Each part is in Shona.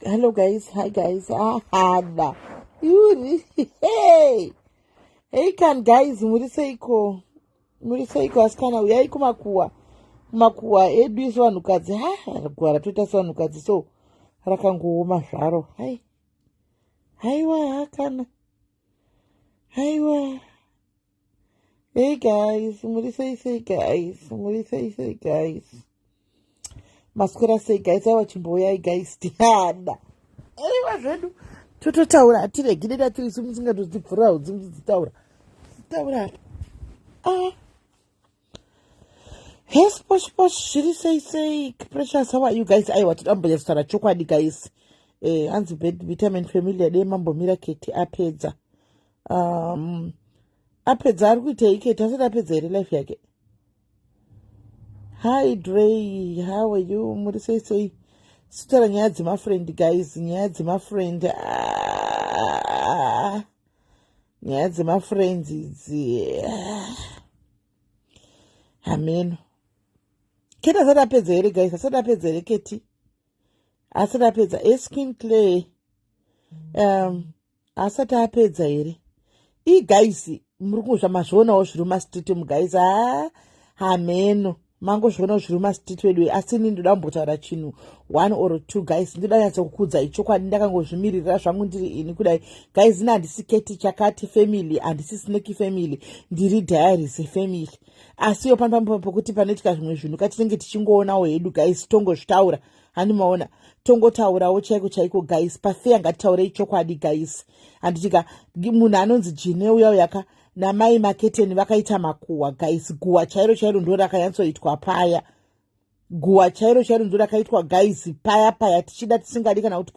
Hello guys, hi guys. Hada. Yuri. Hey can guys, muriseiko asikana uyai kumakuwa edu isu vanhukadzi. Ragwara toita sevanhukadzi so rakangooma zvaro. Haiwa hakana. Haiwa. Hey guys, muriseisei guys. Maswera sei guys, chimboyai guys tihada. Aiwa zvedu tototaura hatiregirira tiri simusingatozibvura udzimudzitaura yes posh zviri sei precious, how are you guys? Aiwa todambonyatsotaura chokwadi guys. Hanzi vitamin family ade mambomira keti apedza ari kuitei keti asati apedza here life yake. Hi Dre, how are you? Muri sei sitaura nyaya dzemafriend guys, nyaya dzemafriend nyaya dzemafriends idzi. Amen. Keti asati apedza here guys, asati apedza here keti, asati apedza Eskin Clay, asati apedza here. Guys, muri kuzva mazvionawo zviri mumastreet guys. Amen. Mangozviona zviri mumastreet wedu, asi ini ndoda kumbotaura chinhu 1 or 2 guys. Ndoda nyatsokukudzai chokwadi, ndakangozvimirira zvangu ndiri ini kudai guys. Ini handisi Keti Chakati family, handisi Snake family, ndiri Diaries family. Asiyo pano pokuti panoitika zvimwe zvinhu katinenge tichingoonawo hedu guys, tongozvitaura. Handimaona tongotaurawo chaiko guys. Pafeya ngatitaurei chokwadi guys. Handitika munhu anonzi Jine uya yaka namai Maketeni vakaita makuwa guys. Guwa chairo ndo rakanyatsoitwa paya. Guwa chairo ndo rakaitwa guys paya tichida tisingadi kana kuti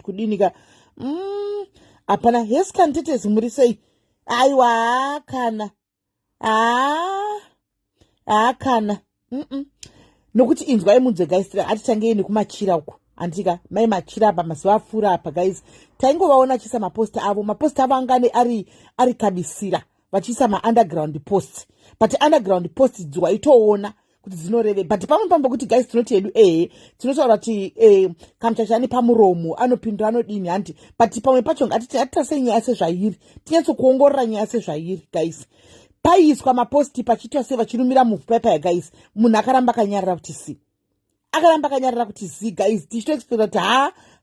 kudinika. Hapana. Yes kantetezi muri sei? Aiwa kana nokuti inzwai munzwe guys, atitangei nekumachira uko. Andika mai machira apa mazuva apfuura apa guys, taingovaona achisa mapost avo angane ari kabisira vachiisa maunderground post, but underground post dziwaitoona kuti dzinoreve. But pamwe kuti guys tinoti hedu tinotaura kuti kamuchachani pamuromo anopindura anodini handi, but pamwe pacho ngatitarisa nyaya sezvairi, tinyatsokuongorora nyaya sezvairi guys. Paiswa maposti pachiitwa sevachirumira muvhupaipa guys, munhu akaramba akanyarara kuti zi guys, tichitoexpecta kuti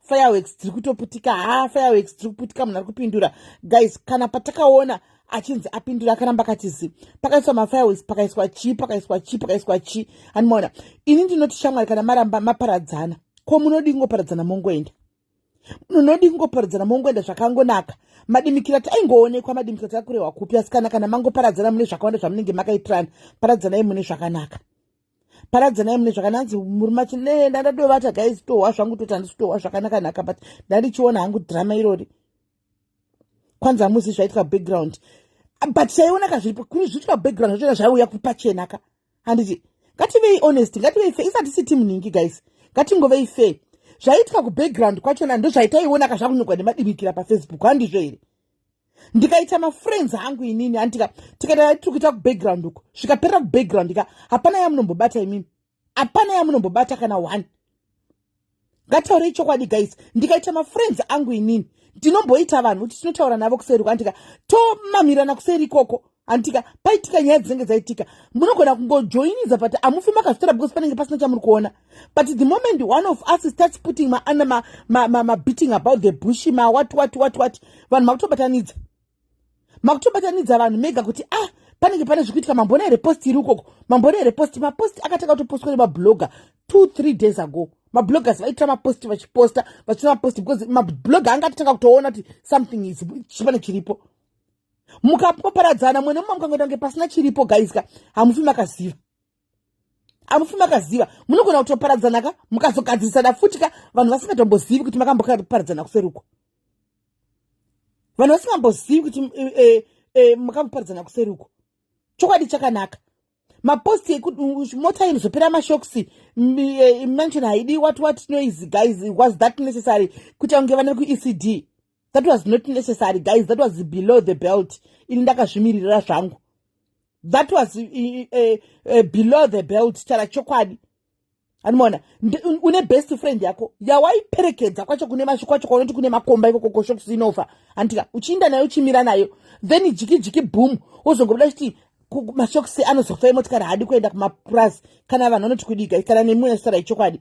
fireworks dziri kutoputika, fireworks dziri kuputika, munhu ari kupindura guys. Kana patakaona achinzi apindura akaramba akati zi, pakaiswa mafireworks, pakaiswa chi. Hanimaona ini ndinoti shamwari, kana maramba maparadzana, ko munodingoparadzana mongoenda zvakangonaka. Madimikira taingoonekwa madimikira takurehwa kupi, asi kana mangoparadzana mune zvakawanda zvamunenge makaitirana, paradzanai mune zvakanaka. Paradzanai mune zvakananzi murumachi ndadovata guys, tohwa zvangu toti handisi kutohwa zvakanaka, but ndandichiona hangu drama irori. Kwanza hamuzi zvaitika background, but chaionaka zviripo kuri zviitika background zvacho zvaiuya kupachenaka. Handiti ngativei honest, ngativei fair. Isati siti muningi guys, ngatingovei fair. Zvaitika kubackground kwachona ndo zvaitaionaka zvakunyogwa nemadimikira pafacebook. Handizvo here? Ndikaita mafriends hangu inini, handika tikada tikuita kubackground uko, zvikapera kubackground ika hapana yamunombobata imimi, hapana yamunombobata kana 1. Ngataurei chokwadi guys, ndikaita mafriends angu inini, ndinomboita vanhu kuti tinotaura navo kuseri uko, handika tomamirana kuseri ikoko. Handika paitika nyaya dzinenge dzaitika, munogona kungojoinidza but hamufi makazvitora because panenge pasina chamuri kuona. But the moment one of us starts putting beating about the bush, what vanhu makutobatanidza vanhu mega kuti panenge pane zvikuitika. Mambona here post iri ukoko, mapost akatanga kutopostwa nemabloga 2-3 days ago. Mabloggers vaitira maposti vachiposta because mablogger anga atanga kutoona kuti something is chipane chiripo. Mukaparadzana mwene mukangoita kunge pasina chiripo guys, hamufi makaziva. amufi makaziva munogona kutoparadzana mukazogadzirisana futi vanhu vasingatombozivi kuti makamboparadzana kuseruko, vanhu vasingambozivi kuti mukamboparadzana kuseruko. Chokwadi chakanaka maposti ekuti mota inozopera mashoksi mention haidi what noise guys, was that necessary kuti vange vane kuECD? That was not necessary guys, that was below the belt. Ini ndakazvimirira zvangu, that was below the belt. Chara chokwadi anoona une best friend yako yawaiperekedza kwacho kune mashu kwacho kwaunoti kune makomba ikoko koshoksi inofa andika uchiinda nayo uchimira nayo then jiki boom wozongobuda kuti mashoksi anozofa emotikari hadi kuenda kumapurazi kana vanhu vanoti kudiga kana nemwe yasara ichokwadi.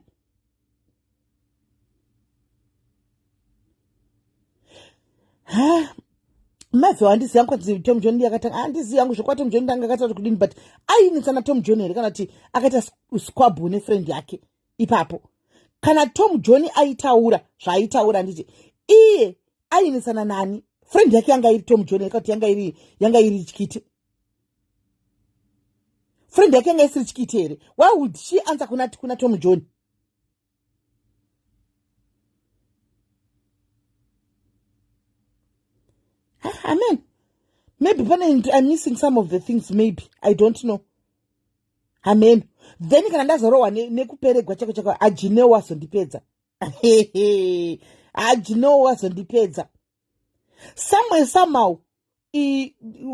Mavhi handisi yangu kuti Tom John yakatanga handisi yangu zvokuti Tom John ndanga akataura kudini, but ainisana Tom John here kana kuti akaita squabble nefriend yake ipapo. Kana Tom John aitaura zvaaitaura nditi iye ainisana nani friend yake yanga iri Tom John yakati yanga iri chikiti. Friend yake yanga isiri chikiti here. Why would she answer kuna Tom John? Amen. Maybe I'm missing some of the things, maybe. I don't know. Amen. Then kana ndazorowa nekuperegwa chako ajinewo wazondipedza. Ajinewo wazondipedza. Somehow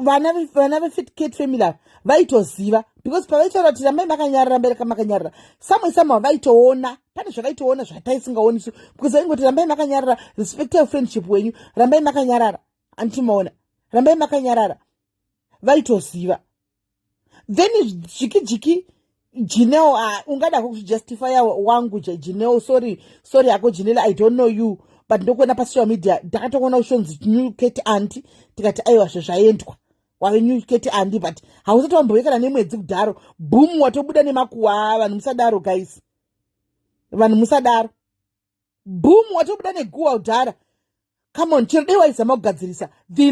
vana veFit Kate family vaitoziva because pavaitaura kuti rambai makanyarara mbereka makanyarara somehow vaitoona pane zvavaitoona zvataisingaoni because vaingoti rambai makanyarara, respect your friendship wenyu, rambai makanyarara. Antimaona rambai makanyarara vaitoziva. Then jiki Jineo ungada kujustify wangu Jineo sorry ako Jinela I don't know you but ndokona pa social media ndakatokona ushonzi new Kate auntie tikati aiwa zvaendwa wave new Kate auntie but hausatomboyekana nemwedzi kudaro boom watobuda nemakuwa. Vanhu musadaro guys, vanhu musadaro boom watobuda neguwa kudara. Come on, children, waizama kugadzirisa the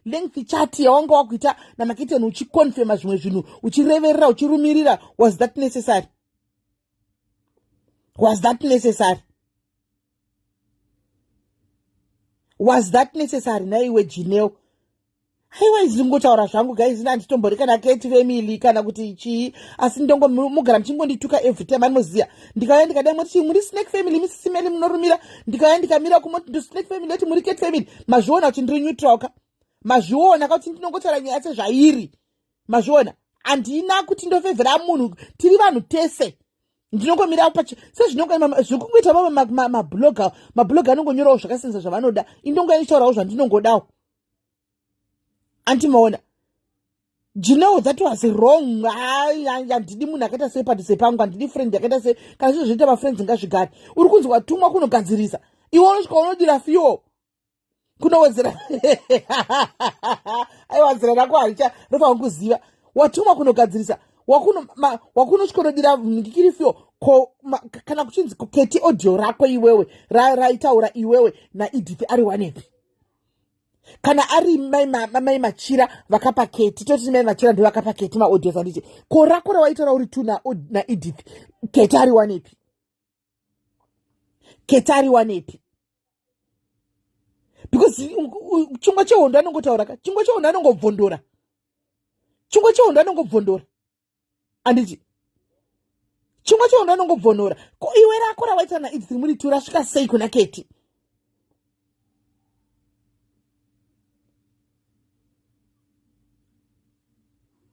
lengthy chat yawanga wakuita namakiteni uchiconfirma zvimwe zvinhu uchireverera uchirumirira. Was that necessary? Was that necessary? Was that necessary? Naiwe Jineo haiwa izingotaura zvangu guys, ndanditombori kana Kate family kana kuti chii asi ndongomugara muchingondituka every time. Anoziya ndikauya ndikadai moti muri Snake family misisimeli munorumira, ndikauya ndikamira kumoti ndo Snake family oti muri Kate family. Mazviona kuti ndiri neutral ka? Mazviona kuti ndinongotaura nyaya sezvairi? Mazviona handina kuti ndofevhera munhu, tiri vanhu tese. Ndinongomira pacho sezvinongoita mabloga anongonyorawo zvakasiyana zvavanoda, indongoitaurawo zvandinongodawo. Antimaona Jineo that was wrong. Handidi munhu akaita sei padhuze pangu, handidi friend yakaita sei. Kana zvizvo zviita mafriends ngazvigare. Uri kunzi watumwa kunogadzirisa, iwe unosvika unodira fiwo kunowedzera aiwadzira rako haricha rofanwa kuziva. Watumwa kunogadzirisa wakunosvika unodira ndikiri fiwo kana kuchinzi Kate audio rako iwewe raitaura iwewe naEdith ari wanepi. Kana ari mai machira vakapa Kate toti mai machira ndo vakapa Kate maaudio sanditi korako rawaitaura uri tu naEdith Kate ari wanepi? Kate ari wanepi? Because chingwa chehondo anongotaura ka chingwa chehondo anongobvondora anditi chingwa chehondo anongobvondora ko iwe rako rawaita naEdith muri tu rasvika sei kuna Kate?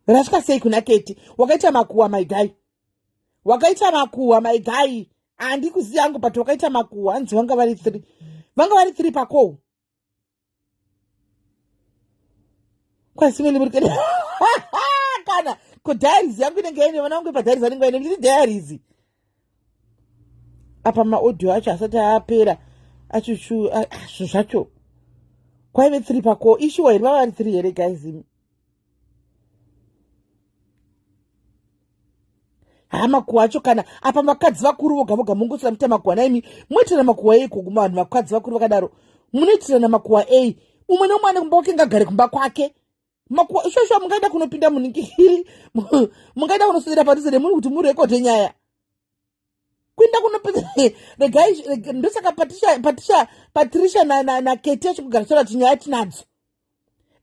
Rasvika sei kuna Kate? Wakaita makuwa my guy, wakaita makuwa my guy. Handikuziva yangu but wakaita makuwa. Hanzi vanga vari 3 pako kwasimeli muri kene kana ko diaries yangu inenge ine vana vangu padiaries vanenge ine ndiri diaries apa maaudio acho asati apera achuchu zvacho kwaive 3 pako ishuwa here vava vari 3 here guys. Makuwa acho kana apa vakadzi vakuru voga mungosira muita makuwa naimi moitirana makuwa ei kuguma vanhu vakadzi vakuru vakadaro munoitirana makuwa ei? Umwe nomwe ane kumba kwake ngagare kumba kwake shosho mungaenda kunopinda munikihili mungaenda kunoswedera padhuze nemunhu kuti murekodhe nyaya kuenda kunopinda regai ndosaka Patricia na Kate chikugara chorati nyaya tinadzo.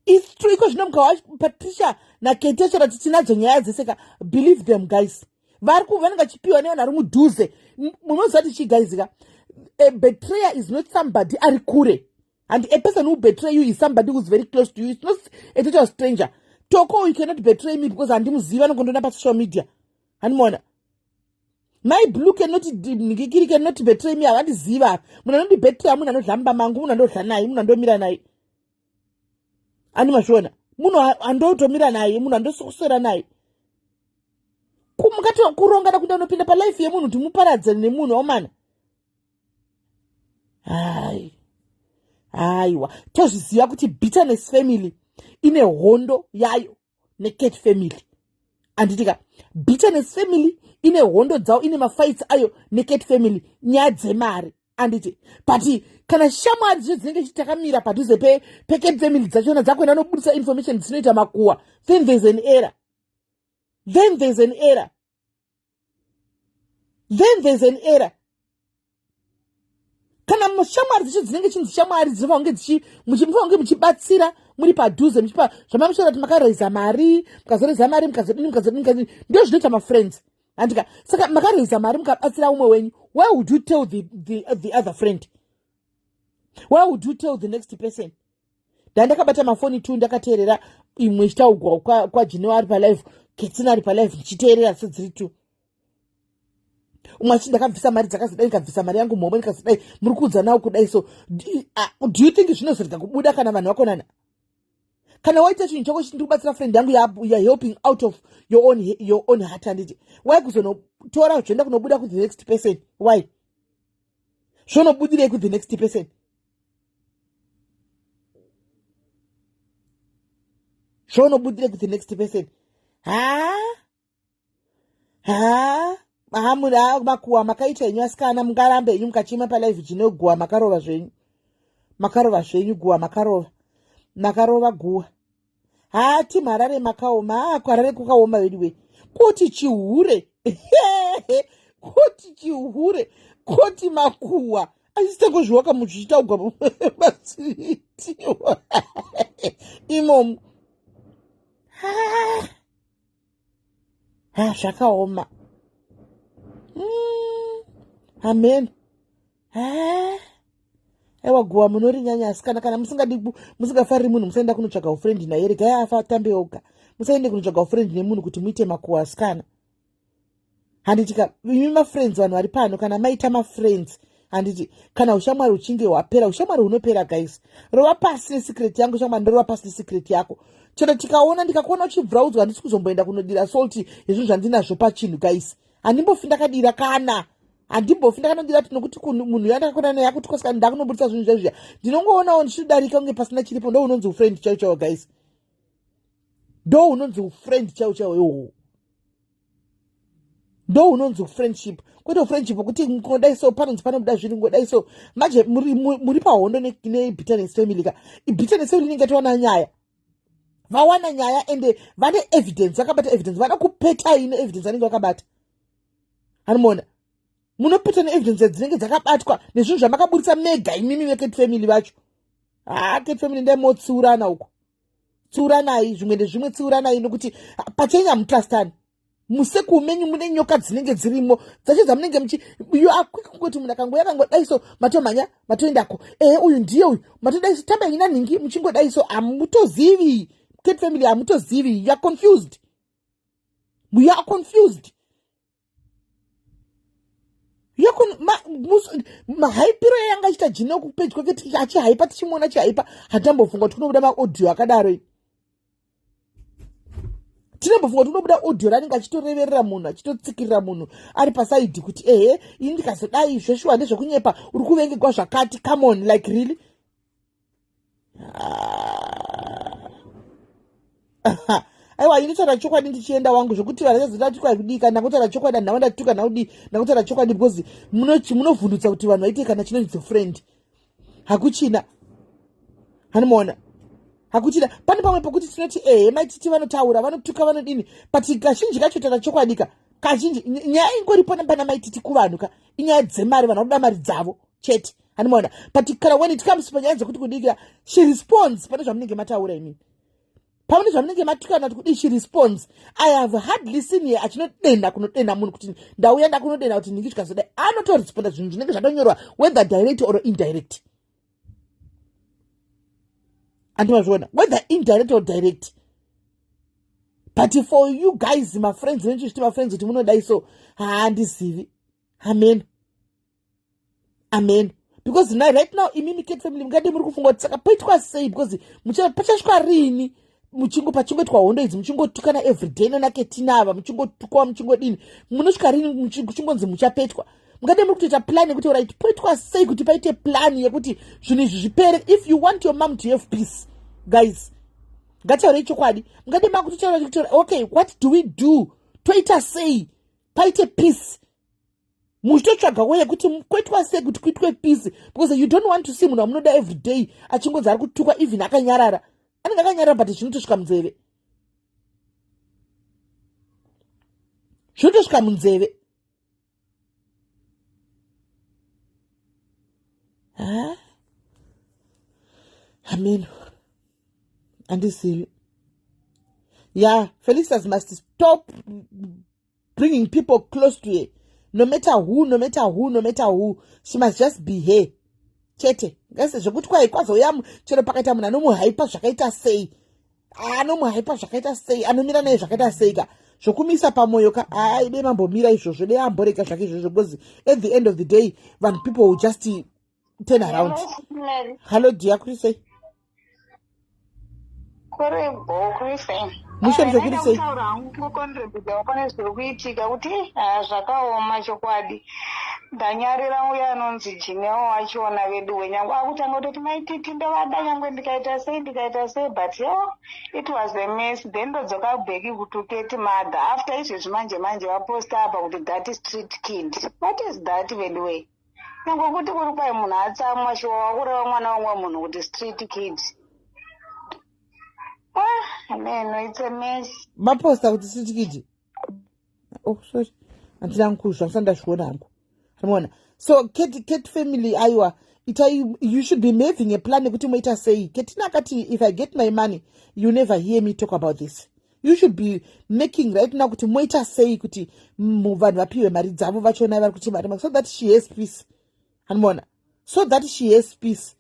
It's true iko zvino mukawa Patricia na Kate chorati tinadzo nyaya dzese believe them guys. Vanenge chipiwa nevanhu vari mudhuze munozati chi guys ka a betrayer is not somebody ari kure. And a person who betray you is somebody who's very close to you. It's not a total stranger. Toko, you cannot betray me because I'm on social media. And mona. My blue cannot betray me. I want to ziva. Muna no betray. Muna no lamba mangu. Muna no sanai. Muna no mira nai. Ani mashona. Muna ando to mira nai. Muna ando sosera nai. Kumukati kuronga na kunda no pinda pa life ya munu. Tumuparadza ne munu omana. Ai. Aiwa, tozviziva kuti bitterness family ine hondo yayo nekate family. Anditika bitterness family ine hondo dzao ine mafights ayo nekate family nyaya dzemari. Anditi but kana shamwari dzinenge chitakamira padhuze pekate family dzachona dzakwenda nobudisa information dzinoita makuwa, then there's an error. Kana mushamwari dzicho dzinenge chinzi shamwari dzinenge muchibatsira muri padhuze muchipa zvamamushora kuti makaroisa mari mukazoroisa mari mukazodini ndio zvinoita mafriends. Andika saka makaroisa mari mukabatsira umwe wenyu, why would you tell the other friend? Why would you tell the next person? Ndakabata mafoni tu ndakateerera imwe chitaugwa kwaJineo ari palive, Ketsina ari palive ndichiteerera sedziri tu. Umwe ndakabvisa mari dzakazodai nikabvisa mari yangu momwe nikazodai muri kuudza nawo kudai. So do you think zvinozorega kubuda kana vanhu vakonana? Kana waita chinhu chako chiri kubatsira friend yangu you're helping out of your own heart. Anditi why kuzonotora zvoenda kunobuda ku the next person? Why zvonobudirei ku the next person? Zvonobudirei ku the next person? Makuwa makaita enyu asikana mungarambe enyu mukachima palive chinoguwa makarova zvenyu guwa makarova guwa. Timharare makaoma kwarare kukaoma weduwe kuti chihure kuti makuwa achitangozviwaka muchichitaugwa basitiwa imomu zvakaoma. Amen. Ewa guwa munorinyanya asikana kana musingafariri munhu musaenda kunotsvaga ufriend naye, regai afa atambe oga. Musaende kunotsvaga ufriend nemunhu kuti muite makuwa asikana. Handitika imi mafriends vanhu vari pano kana maita mafriends, handiti kana ushamwari uchinge hwapera, ushamwari hunopera guys. Rova pasi nesecret yangu shamwari ndorova pasi nesecret yako. Chero tikaona ndikakuona uchibvaudzwa handisi kuzomboenda kunodira salt yezvinhu zvandinazvo pachinhu guys. Handimbofi ndakadira kana handimbofi ndakanodira kuti nokuti munhu yandakakona naye akuti kwasika ndakunobudisa zvinhu zvezvizva ndinongoonawo ndichidarika kunge pasina chiripo. Ndo unonzi ufriend chaiwo guys, ndo unonzi ufriend chaiwo iwowo, ndo unonzi ufriendship. Kwete ufriendship kuti ngodai so panonzi panobuda zviri ngodai so. Manje muri pahondo nebitterness family ka. Bitterness family ingatowana nyaya, vawana nyaya ende vane evidence, vakabata evidence, vada kupeta ine evidence vanenge vakabata. Hanimona munopeta neevidence dzinenge dzakabatwa nezvinhu zvamakaburitsa mega imimi vekate family vacho. Kate family ndaimotsiurana uko, tsiuranai zvimwe nezvimwe, tsiuranai nokuti pachenya mutrustani. Museku menyu mune nyoka dzinenge dzirimo dzacho dzamunenge you are quick kungoti munhu akangoya kangodai so matomanya matoendako uyu ndiye uyu matodai so tambai ina nhingi muchingodai so hamutozivi. Kate family hamutozivi, you are confused. We are confused. Mahaipiro yanga achita Jineo kupage kwake achihaipa tichimuona achihaipa hatambofunga kuti kunobuda maaudio akadaro. Tinombofunga kuti kunobuda audio ranenge achitoreverera munhu achitotsikirira munhu ari pasaidhi kuti ini ndikazodai zveshuwa ndezvekunyepa uri kuvengegwa zvakati. Come on, like really? Aiwa inotaura chokwadi ndichienda wangu zvokuti vanazozita kudii kana kutaura chokwadi ndawanda tuka naudi nakutaura chokwadi because munovhundutsa kuti vanhu vaite kana chinonzi friend hakuchina. Hanimona hakuchida pane pamwe pokuti tinoti maititi vanotaura vanotuka vanodini but kazhinji kacho tana chokwadika kazhinji nyaya ingoripo pana maititi kuvanhu ka inyaya dzemari vanhu vanoda mari dzavo chete hanimaona but kana when it comes panyaya dzekuti kudikira she responds pane zvamunenge mataura imini pamwe zvamunenge matukana kuti kudi she responds. I have hardly seen here achinodenda kunodenda munhu kuti ndauya ndakunodenda kuti ndingi chikazodai anotoresponda zvinhu zvinenge zvatonyorwa whether direct or indirect andimazviona whether indirect or direct. But for you guys my friends venchiti my friends kuti munodai so handizivi. Amen because right now imimi Kate family mungade muri kufunga kuti saka poitwa sei because pachasvika rini pachingoitwa hondo idzi muchingotukana everyday nanaketinava muchingotukwa muchingodini munosvika rini muchingonzi muchapetwa mungade muri kutoita plan yekuti right poitwa sei kuti paite plan yekuti zvinhu izvi zvipere. If you want your mom to have peace guys ngataurei chokwadi mungade makutotaura kuti okay what do we do toita sei paite peace muchitotsvaga way yekuti koitwa sei kuti kuitwe peace because you don't want to see munhu wamunoda everyday achingonzi ari kutukwa even akanyarara anenge akanyarara but zvinotosvika munzeve zvinotosvika munzeve. Amen andizivi. Yeah, Felicitas must stop bringing people close to her. No matter who, she must just be here. Chete, ngase zvekuti kwai kwazouya chero pakaita munhu anomuhaipa zvakaita sei. Anomuhaipa zvakaita sei, anomira naye zvakaita sei ka. Zvokumisa pamoyo ka, dai mambomira izvozvo, dai amboreka zvake izvozvo because at the end of the day, when people will just turn around. Hello dear, kuri sei? Kuri sei? Mushamisa kuri sei? Pane zviri kuitika kuti zvakaoma chokwadi. Ndanyarira uya anonzi Jinewo wachiona vedu wenyangu akutanga kutoti maititi ndovada nyangwe ndikaita sei but it was a mess. Then ndodzoka bheki kutuketi madha after izvezvi manje vaposta apa kuti that is street kid. What is that vedu way? Nyangwe kuti kuri kwai munhu atsamwa shiwa wakureva mwana wamwe munhu kuti street kid. Man, it's a mess. Maposta kuti street kid. Oh sorry. Andina nkuzva sandazviona hangu. So Kate family aiwa you should be making a plan kuti moita sei. Ketina akati if I get my money you never hear me talk about this. You should be making right now kuti moita sei kuti vanhu vapiwe mari dzavo vachona vari kuti mari so that she has peace. Hanimona so that she has peace.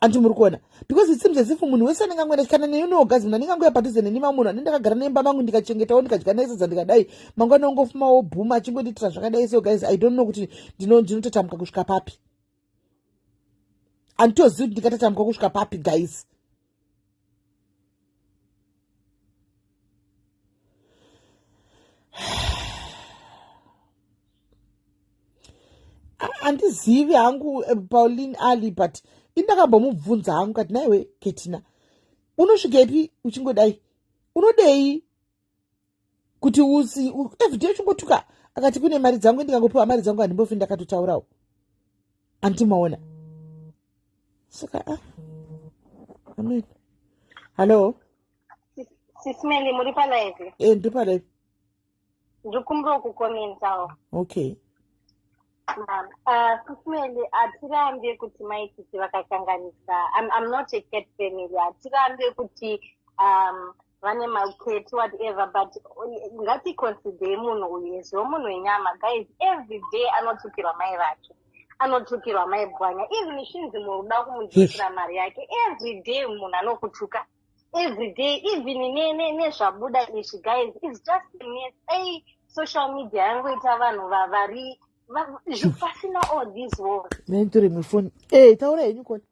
Anti muri kuona because it seems as if munhu wese anenge angwena kana neinogazi munhu anenge angoya padhuze neni munhu anenge akagara nemba mangu ndikachengetawo ndikadya naye sadza ndikadai mangwana ongofumawo bhuma achingoditira zvakadai. So guys I don't know kuti ndinototamuka kusvika papi. Anditozivi kuti ndikatotamuka kusvika papi guys. Andizivi hangu Pauline Ali but indakambomubvunza hangu kati naiwe Ketina unosvikepi uchingodai unodei kuti usi everyday uchingotuka akati kune mari dzangu ndingangopiwa mari dzangu handimbofi ndakatotaurawo andimaona saka amen. Hello Sismeli muri palive? Ndiri palive. Ndikumbira kukomentawo. Okay. Sismeli atirambe kuti maititi vakakanganisa. I'm not a cat family. Atirambe kuti vane maketi whatever but ngati consider munhu uyu munhu wenyama guys every day anotukirwa mai vake anotukirwa mai bwanya even shinzi muruda kumutukira mari yake every day munhu anokutuka every day even nezvabuda izvi guys it's just a mess. Social media yangoita vanhu vari pasina all these wars. Mentori mufoni taura henyu kona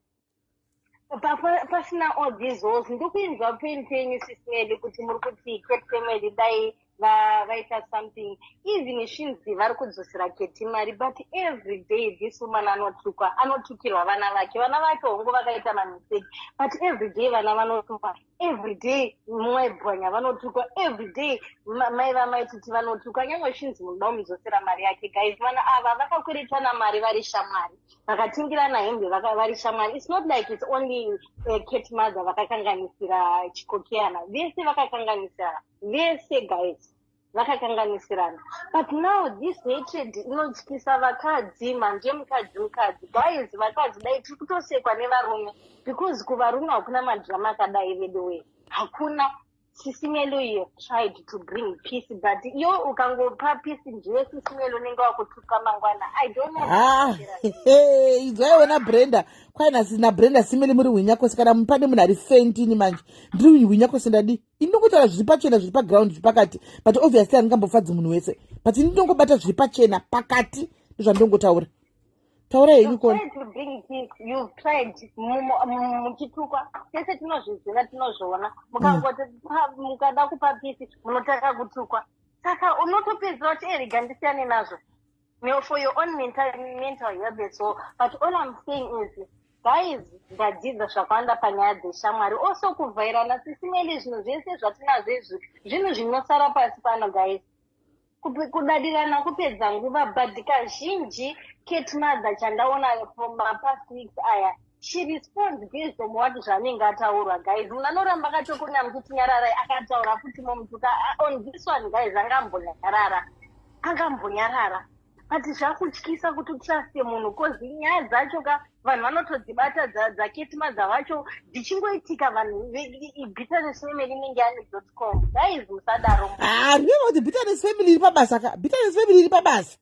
pasina all these wars. Ndikuinzwa penyu Sismeli kuti muri kuti Kate family dai vaita something even shinzi vari kudzosera Kate mari but every day this woman anotukirwa vana vake hongo vakaita mamistake but every day vana vanotukwa every day muwaibwanya vanotukwa every day mai vamaititi vanotukwa nyangwe shinzi munoda kumudzosera mari yake guys vana ava vakakweretana mari vari shamwari vakatingirana hembe vari shamwari. It's not like it's only Kate Mother vakakanganisira chikokeana, vese vakakanganisira vese guys vakakanganisirana. But now this hatred inotyisa vakadzi manje mukadzi guys vakadzi dai tiri kutosekwa nevarume because kuvarume hakuna madrama akadai vedowe hakuna. Sisimelo you tried to bring peace but yo ukangopa peace ndiwe Sisimelo nenga wakutuka mangwana. I don't know. Izvaiona Brenda kwaina sina Brenda Simeli muri hwinyako sikana mupande munhu ari fentini manje ndiri hwinyako sendadi inongotara zviri pachena zviri paground zviri pakati but obviously handingambofadzi munhu wese but ndinongobata zviri pachena pakati ndozvandinongotaura taura henyu kona. You've tried muchitukwa tese tinozviziva tinozviona mukangoti mukada kupa pisi munotaka kutukwa saka unotopedzera kuti erega ndisiyane nazvo for your own mental health. So but all I'm saying is guys ndadzidza zvakawanda panyaya dzeshamwari also kuvhairana Sisimeli zvinhu zvese zvatinazvo izvi zvinhu zvinosara pasi pano guys kudadirana kupedza nguva but kazhinji Kate Mother chandaona from past weeks aya she responds based on what zvanenge ataurwa guys munanoramba katokunya mutiti nyararai akataura futi momutuka on this one guys angambonyarara but zvakutyisa kuti utraste munhu kozi nyaya dzacho vanhu vanotodzibata dzaketi madza vacho dzichingoitika vanhu bitterness family inenge yani.com guys musadaro. Remember kuti bitterness family iri pabasa bitterness family iri pabasa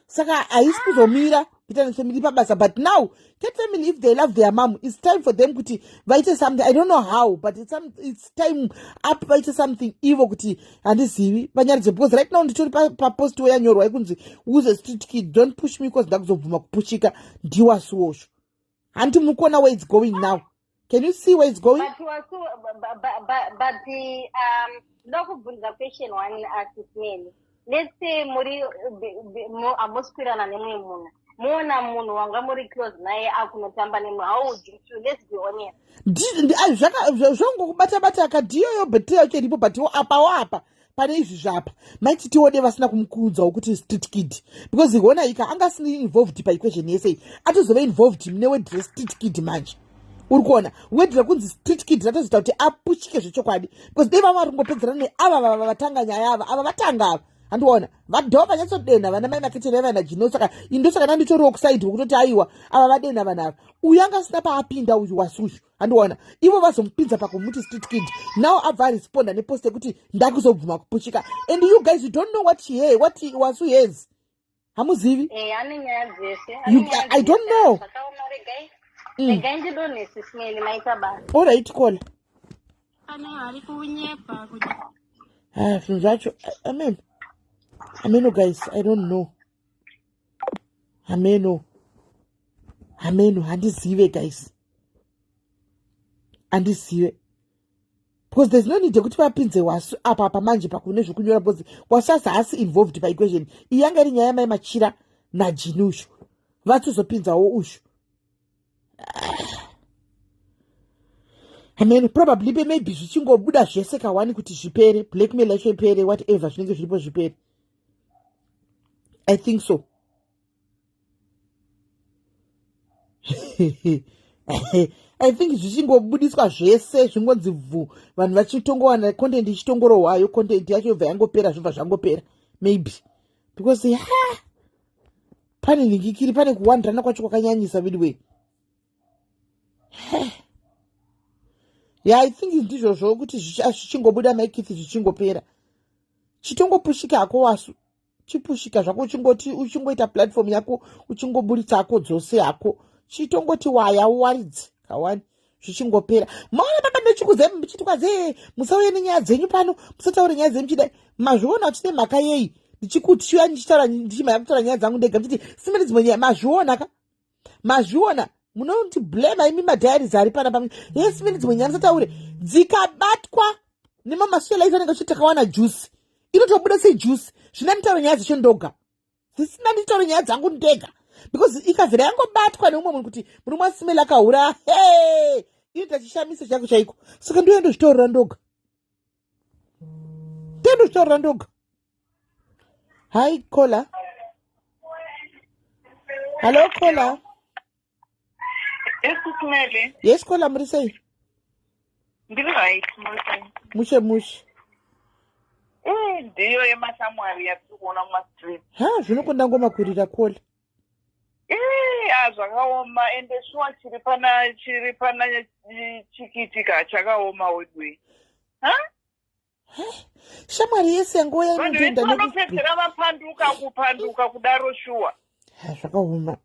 saka haisi kuzomira bitterness family iri pabasa but now Kate family if they love their mom it's time for them kuti vaite something. I don't know how but it's time up vaite something ivo kuti handizivi vanyaridze because right now nditori papost yanyorwa ikunzi who's a street kid don't push me because ndakuzobvuma kupushika ndiwasuosho handi mukona where it's going now. Can you see where it's going? But ndakubvunza question one asismeni let's say muri amoswirana nemwe munhu muona munhu wanga muri close naye akunotamba nemwe how would you feel? Let's be honest. Zvongokubata akadhiyoyo betrayal cheripo but apa pane izvi zvapa maiti tione vasina kumukuudzawo kuti street kid because igona ika angasini involved paequation yese atozove involved mune wedre street kid manje uri kuona wedre kunzi street kid ratozita kuti apushike zvechokwadi because dei vava ringopedzerana neava vatanga nyaya ava vatanga ava handiona vadhova vanyatsodena vana mai maketera vana jino saka indosaka nanditoriwo kusaidi wekutoti aiwa ava vadena vana ava uyu anga asina paapinda uyu wasushu handiona ivo vazomupinza pakumuti street kid now abva aresponda nepost yekuti ndakuzobvuma kupushika and you guys you don't know what wasu has hamuzivi. Ane nyaya dzese I don't know. Regai ndidone Sisimeli maita basa. All right call Ane ari kunyepa kuti zvinhu zvacho ameno guys I don't know ameno handizive guys handizive because there's no need yekuti vapinze wasu apa pamanje pakune zvekunyora because wasu haasi involved paequation iyi yanga iri nyaya mai machira najini ushu vatozopinzawo ushu ameno probably maybe zvichingobuda zvese kawani kuti zvipere blackmail yacho ipere whatever zvinenge zviripo zvipere. I think so. I think zvichingobudiswa zvese zvingonzi bvu vanhu vachitongowana content ichitongorohwayo content yacho yobva yangopera zvobva zvangopera maybe because pane ningikiri pane kuwandirana kwacho kwakanyanyisa midway. I think ndizvozvo kuti zvichingobuda maikithi zvichingopera chitongopushika hako wasu chipushika zvako uchingoita platform yako uchingoburitsa hako dzose hako chitongoti waya uwaridze kawani zvichingopera maona baba ndechikuzai muchiti kwaze musauye nenyaya dzenyu pano musataure nyaya dzenyu chidai mazviona kuti mhaka yei ndichikutshuya ndichimhaya kutaura nyaya dzangu ndega nditi simeni dzimwe nyaya mazviona munoti blame imi madhayaris ari pana pamwe simeni dzimwe nyaya musataure dzikabatwa nemamaswelaisi anenge achiti takawana juice inotobuda sejuice zvina nditaure nyaya dzecho ndoga zvisina nditaure nyaya dzangu ndega because ikabvira yangobatwa neumwe munhu kuti muri mwasimela akahura ita chishamisa chako chaiko. Saka ndoenda zvitorora ndoga. Tendo zvitorora ndoga. Hi, caller. Hello, caller. Yes, Kusmeli. Yes, caller, muri sei? Ndiri right, Musha. Mushe. Ndiyo yemashamwari yatiri kuona mumastreet. Ha, zvinokonda ngomakwirira caller. Zvakaoma ende shuwa chiri pana chikitika chakaoma wedwe. Shamwari yese yango Vanhu vanopedzera vapanduka kudaro shuwa. Zvakaoma.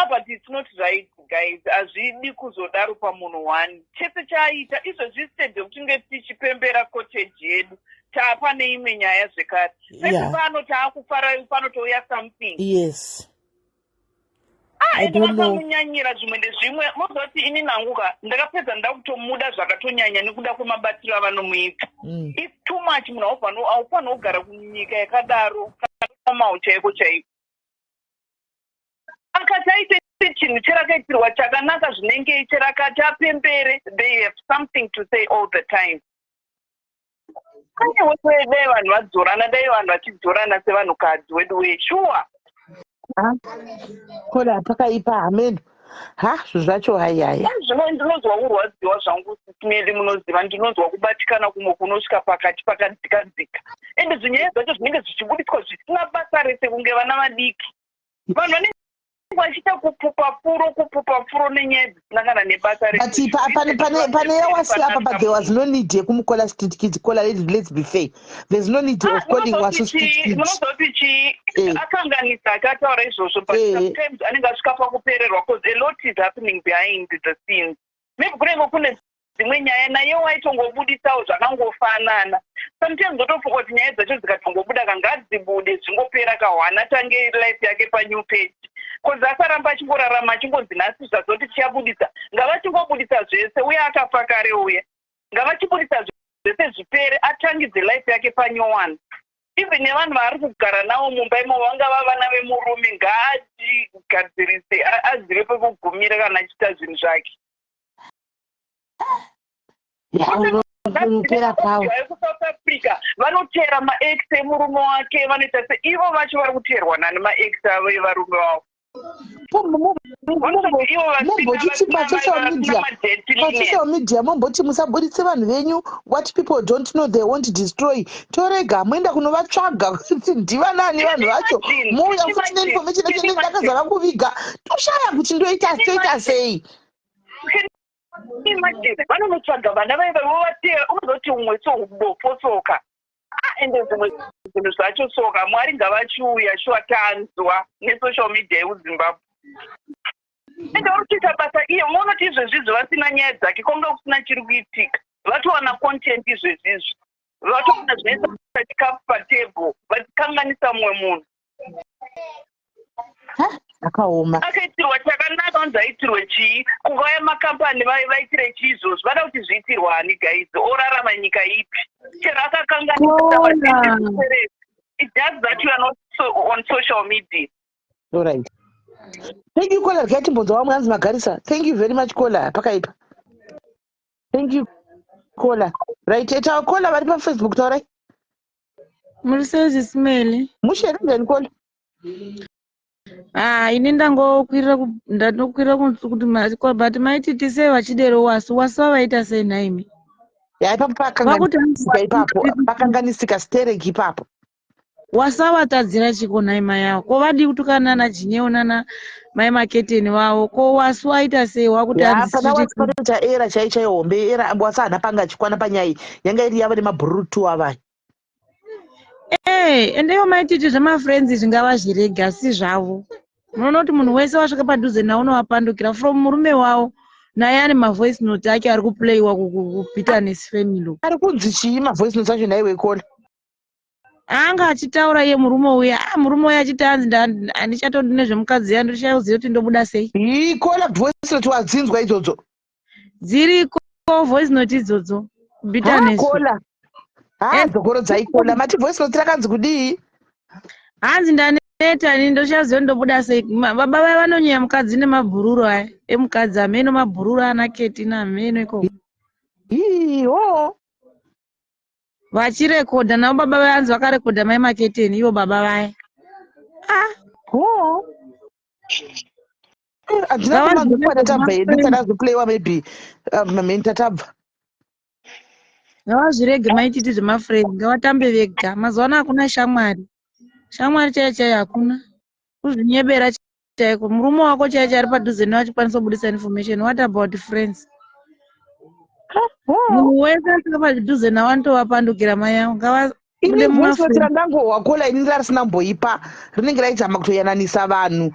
But it's not right, guys. Hazvidi kuzodaro pamunhu one. Chese chaita izvozvi instead yokutinge tichipembera cottage yedu taapa neimwe nyaya zvekare. Sese pano taakufara panotouya something. Yes. I don't know. Munyanyira zvimwe nezvimwe mozoti ini nanguka ndakapedza ndakutomuda zvakatonyanya nekuda kwemabatiro avanomuita. It's too much. Munhu haufanira kugara kunyika yakadaro kana mau chaiko chaiko. Akataite chinhu cherakaitirwa chakanaka zvinenge cherakati apembere, they have something to say all the time. Kane wewe dai vanhu vadzorana, dai vanhu vachidzorana sevanhukadzi wedu weshuwa. Kola pakaipa amen. Zvinhu zvacho hayaya. Ndinozwa kurwadziwa zvangu Kusmeli, munoziva ndinozwa kubatikana kumwe kunosvika pakati pakadzika. Ende zvinyaya zvacho zvinenge zvichibudiswa zvisina basa rese kunge vana vadiki. Vanhu vane vachiita kupupa furo nenyaya dzisinangana nebasa rese. But pane yawasi apa but there was no need yekumukola street kids. Kola, let's be fair. There's no need of calling wasu street kids. Munozoti akanganisa akataura izvozvo, but sometimes anenge asvika pakupererwa because a lot is happening behind the scenes. Maybe kunenge kune dzimwe nyaya naye waitongobudisawo zvakangofanana. Sometimes unotofunga kuti nyaya dzacho dzikatongobuda kangadzibude zvingopera kahwana tange life yake panew page. Because asaramba achingorarama achingonzi nhasi zvazoti chiyabudisa. Ngavachingobudisa zvese uye akafa kare uye. Ngavachibudisa zvese zvipere atangidze life yake panew one. Even nevanhu vaari kugara navo mumba imomo vangava vana vemurume ngaadzigadzirise azive pekugumira kana achiita zvinhu zvake. Kusouth Africa vanotera maex emurume wake, vanoita se ivo vacho vari kuterwa nani maex avo evarume vavo. Mumboti pasocial media mumboti musabuditse vanhu venyu, what people don't know they won't destroy. Torega muenda kunovatsvaga kuti ndivanani vanhu vacho, muuya futi neinformation yacho ndakazara kuviga toshaya kuti ndoita sei. Vanonotsvaga vana vaiva vovatera, unozoti umwe soubopotsoka. Ende zvimwe zvinhu zvacho soka Mwari ngavachiuya shuwa tanzwa nesocial media yemuZimbabwe. Ende varikuita basa iyo munoti izvezvizvi vasina nyaya dzake konga kusina chiri kuitika. Vatowana content izvezvizvi. Vatowana zvinoisa chikafu patebhuru, vachikanganisa mumwe munhu. Akaoma. Akaitirwa chakanaka wanzi aitirwe chii? Kungauya makambani vaitire chii izvozvo? Vada kuti zviitirwani guys? Orarama nyika ipi? Chero akakanganisa. It does that you are not on social media. All right. Thank you, Kola. Get him bonzo wamwe Magarisa. Thank you very much, Kola. Pakaipa. Thank you, Kola. Right, eta Kola vari pa Facebook taurai. Murisezi Smeli. Mushere njani Kola? Ini ndangokwirira kuti but maiti tise vachidero wasi vaita sei naimi? Ipapo pakanganisika ipapo. Pakanganisika stereki ipapo. Wasavatadzira chiko naima yavo. Ko vadi kutukana na Jineo na mai maketeni wavo. Ko wasu waita sei wakuti hadzita era chaicha hombe era wasana panga chikwana panyai. Yanga iri yava nemabhurutu avai. Ende yo maititi zvemafriends zvingava zvirega si zvavo. Munoona kuti munhu wese wasvika padhuze nawo unowapandukira from murume wavo naye ane mavoice note ake ari kuplayiwa kubitterness family. Ari kunzi chii mavoice note acho naiwe Kola? Anga achitaura iye murume uya achiti anzi handichatodi nezvemukadzi yangu ndichaziva kuti ndobuda sei. Kola voice note wadzinzwa idzodzo? Dziriko voice note idzodzo. Bitterness. Kola. Dzokorodzai Kola. Mati voice note rakanzi kudii? Hanzi ndane neta ni ndochazondobuda sei baba vai vanonyaya mukadzi nemabhururu aya emukadzi ameno mabhururu ana ketina ameno iko Iwo vachirekodha navo baba vai vanzi vakarekodha mai maketeni ivo baba vaya handina kumanzwa tatabva yedu tadazoplayiwa maybe mamheni tatabva ngavazvirege maititi zvemafriend ngavatambe vega mazuva ano hakuna shamwari chaiyo chaiyo hakuna kuzvinyebera chaiko murume wako chaiyo ari padhuze nawo achikwanisa kubudisa information. What about friends? Munhu wese asika padhuze nawo anotovapandukira mai avo ngavabude voice randangohwakola inini rarisina mboipa rinenge raitama kutoyananisa vanhu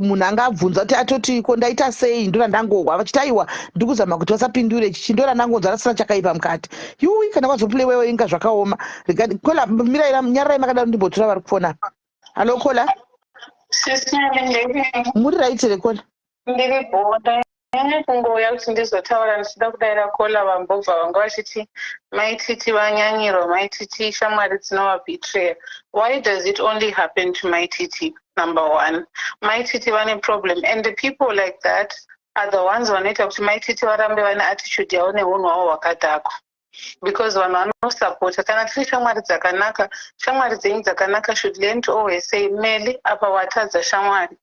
munhu angabvunza kuti atoti ko ndaita sei ndo randangohwa vachiti aiwa ndikuzama kuti vasapindure chichi ndo randangonzwa rasina chakaipa mukati yui kana kwazopulewewo inga zvakaoma kola nyararai makadaro ndimbotora vari kufona. Halo kola muri raitere kola ndiri bhoda kungouya kuti ndizotaura ndichida kudaira kola vambobva vanga vachiti maititi vanyanyirwa maititi shamwari dzinovabetray. Why does it only happen to maititi? Number one, maititi vane problem and the people like that are the ones vanoita kuti maititi varambe vane attitude yavo neunhu hwavo hwakadhako because vanhu vanosapota kana tiri shamwari dzakanaka. Shamwari dzenyu dzakanaka should learn to always say meli apa watadza shamwari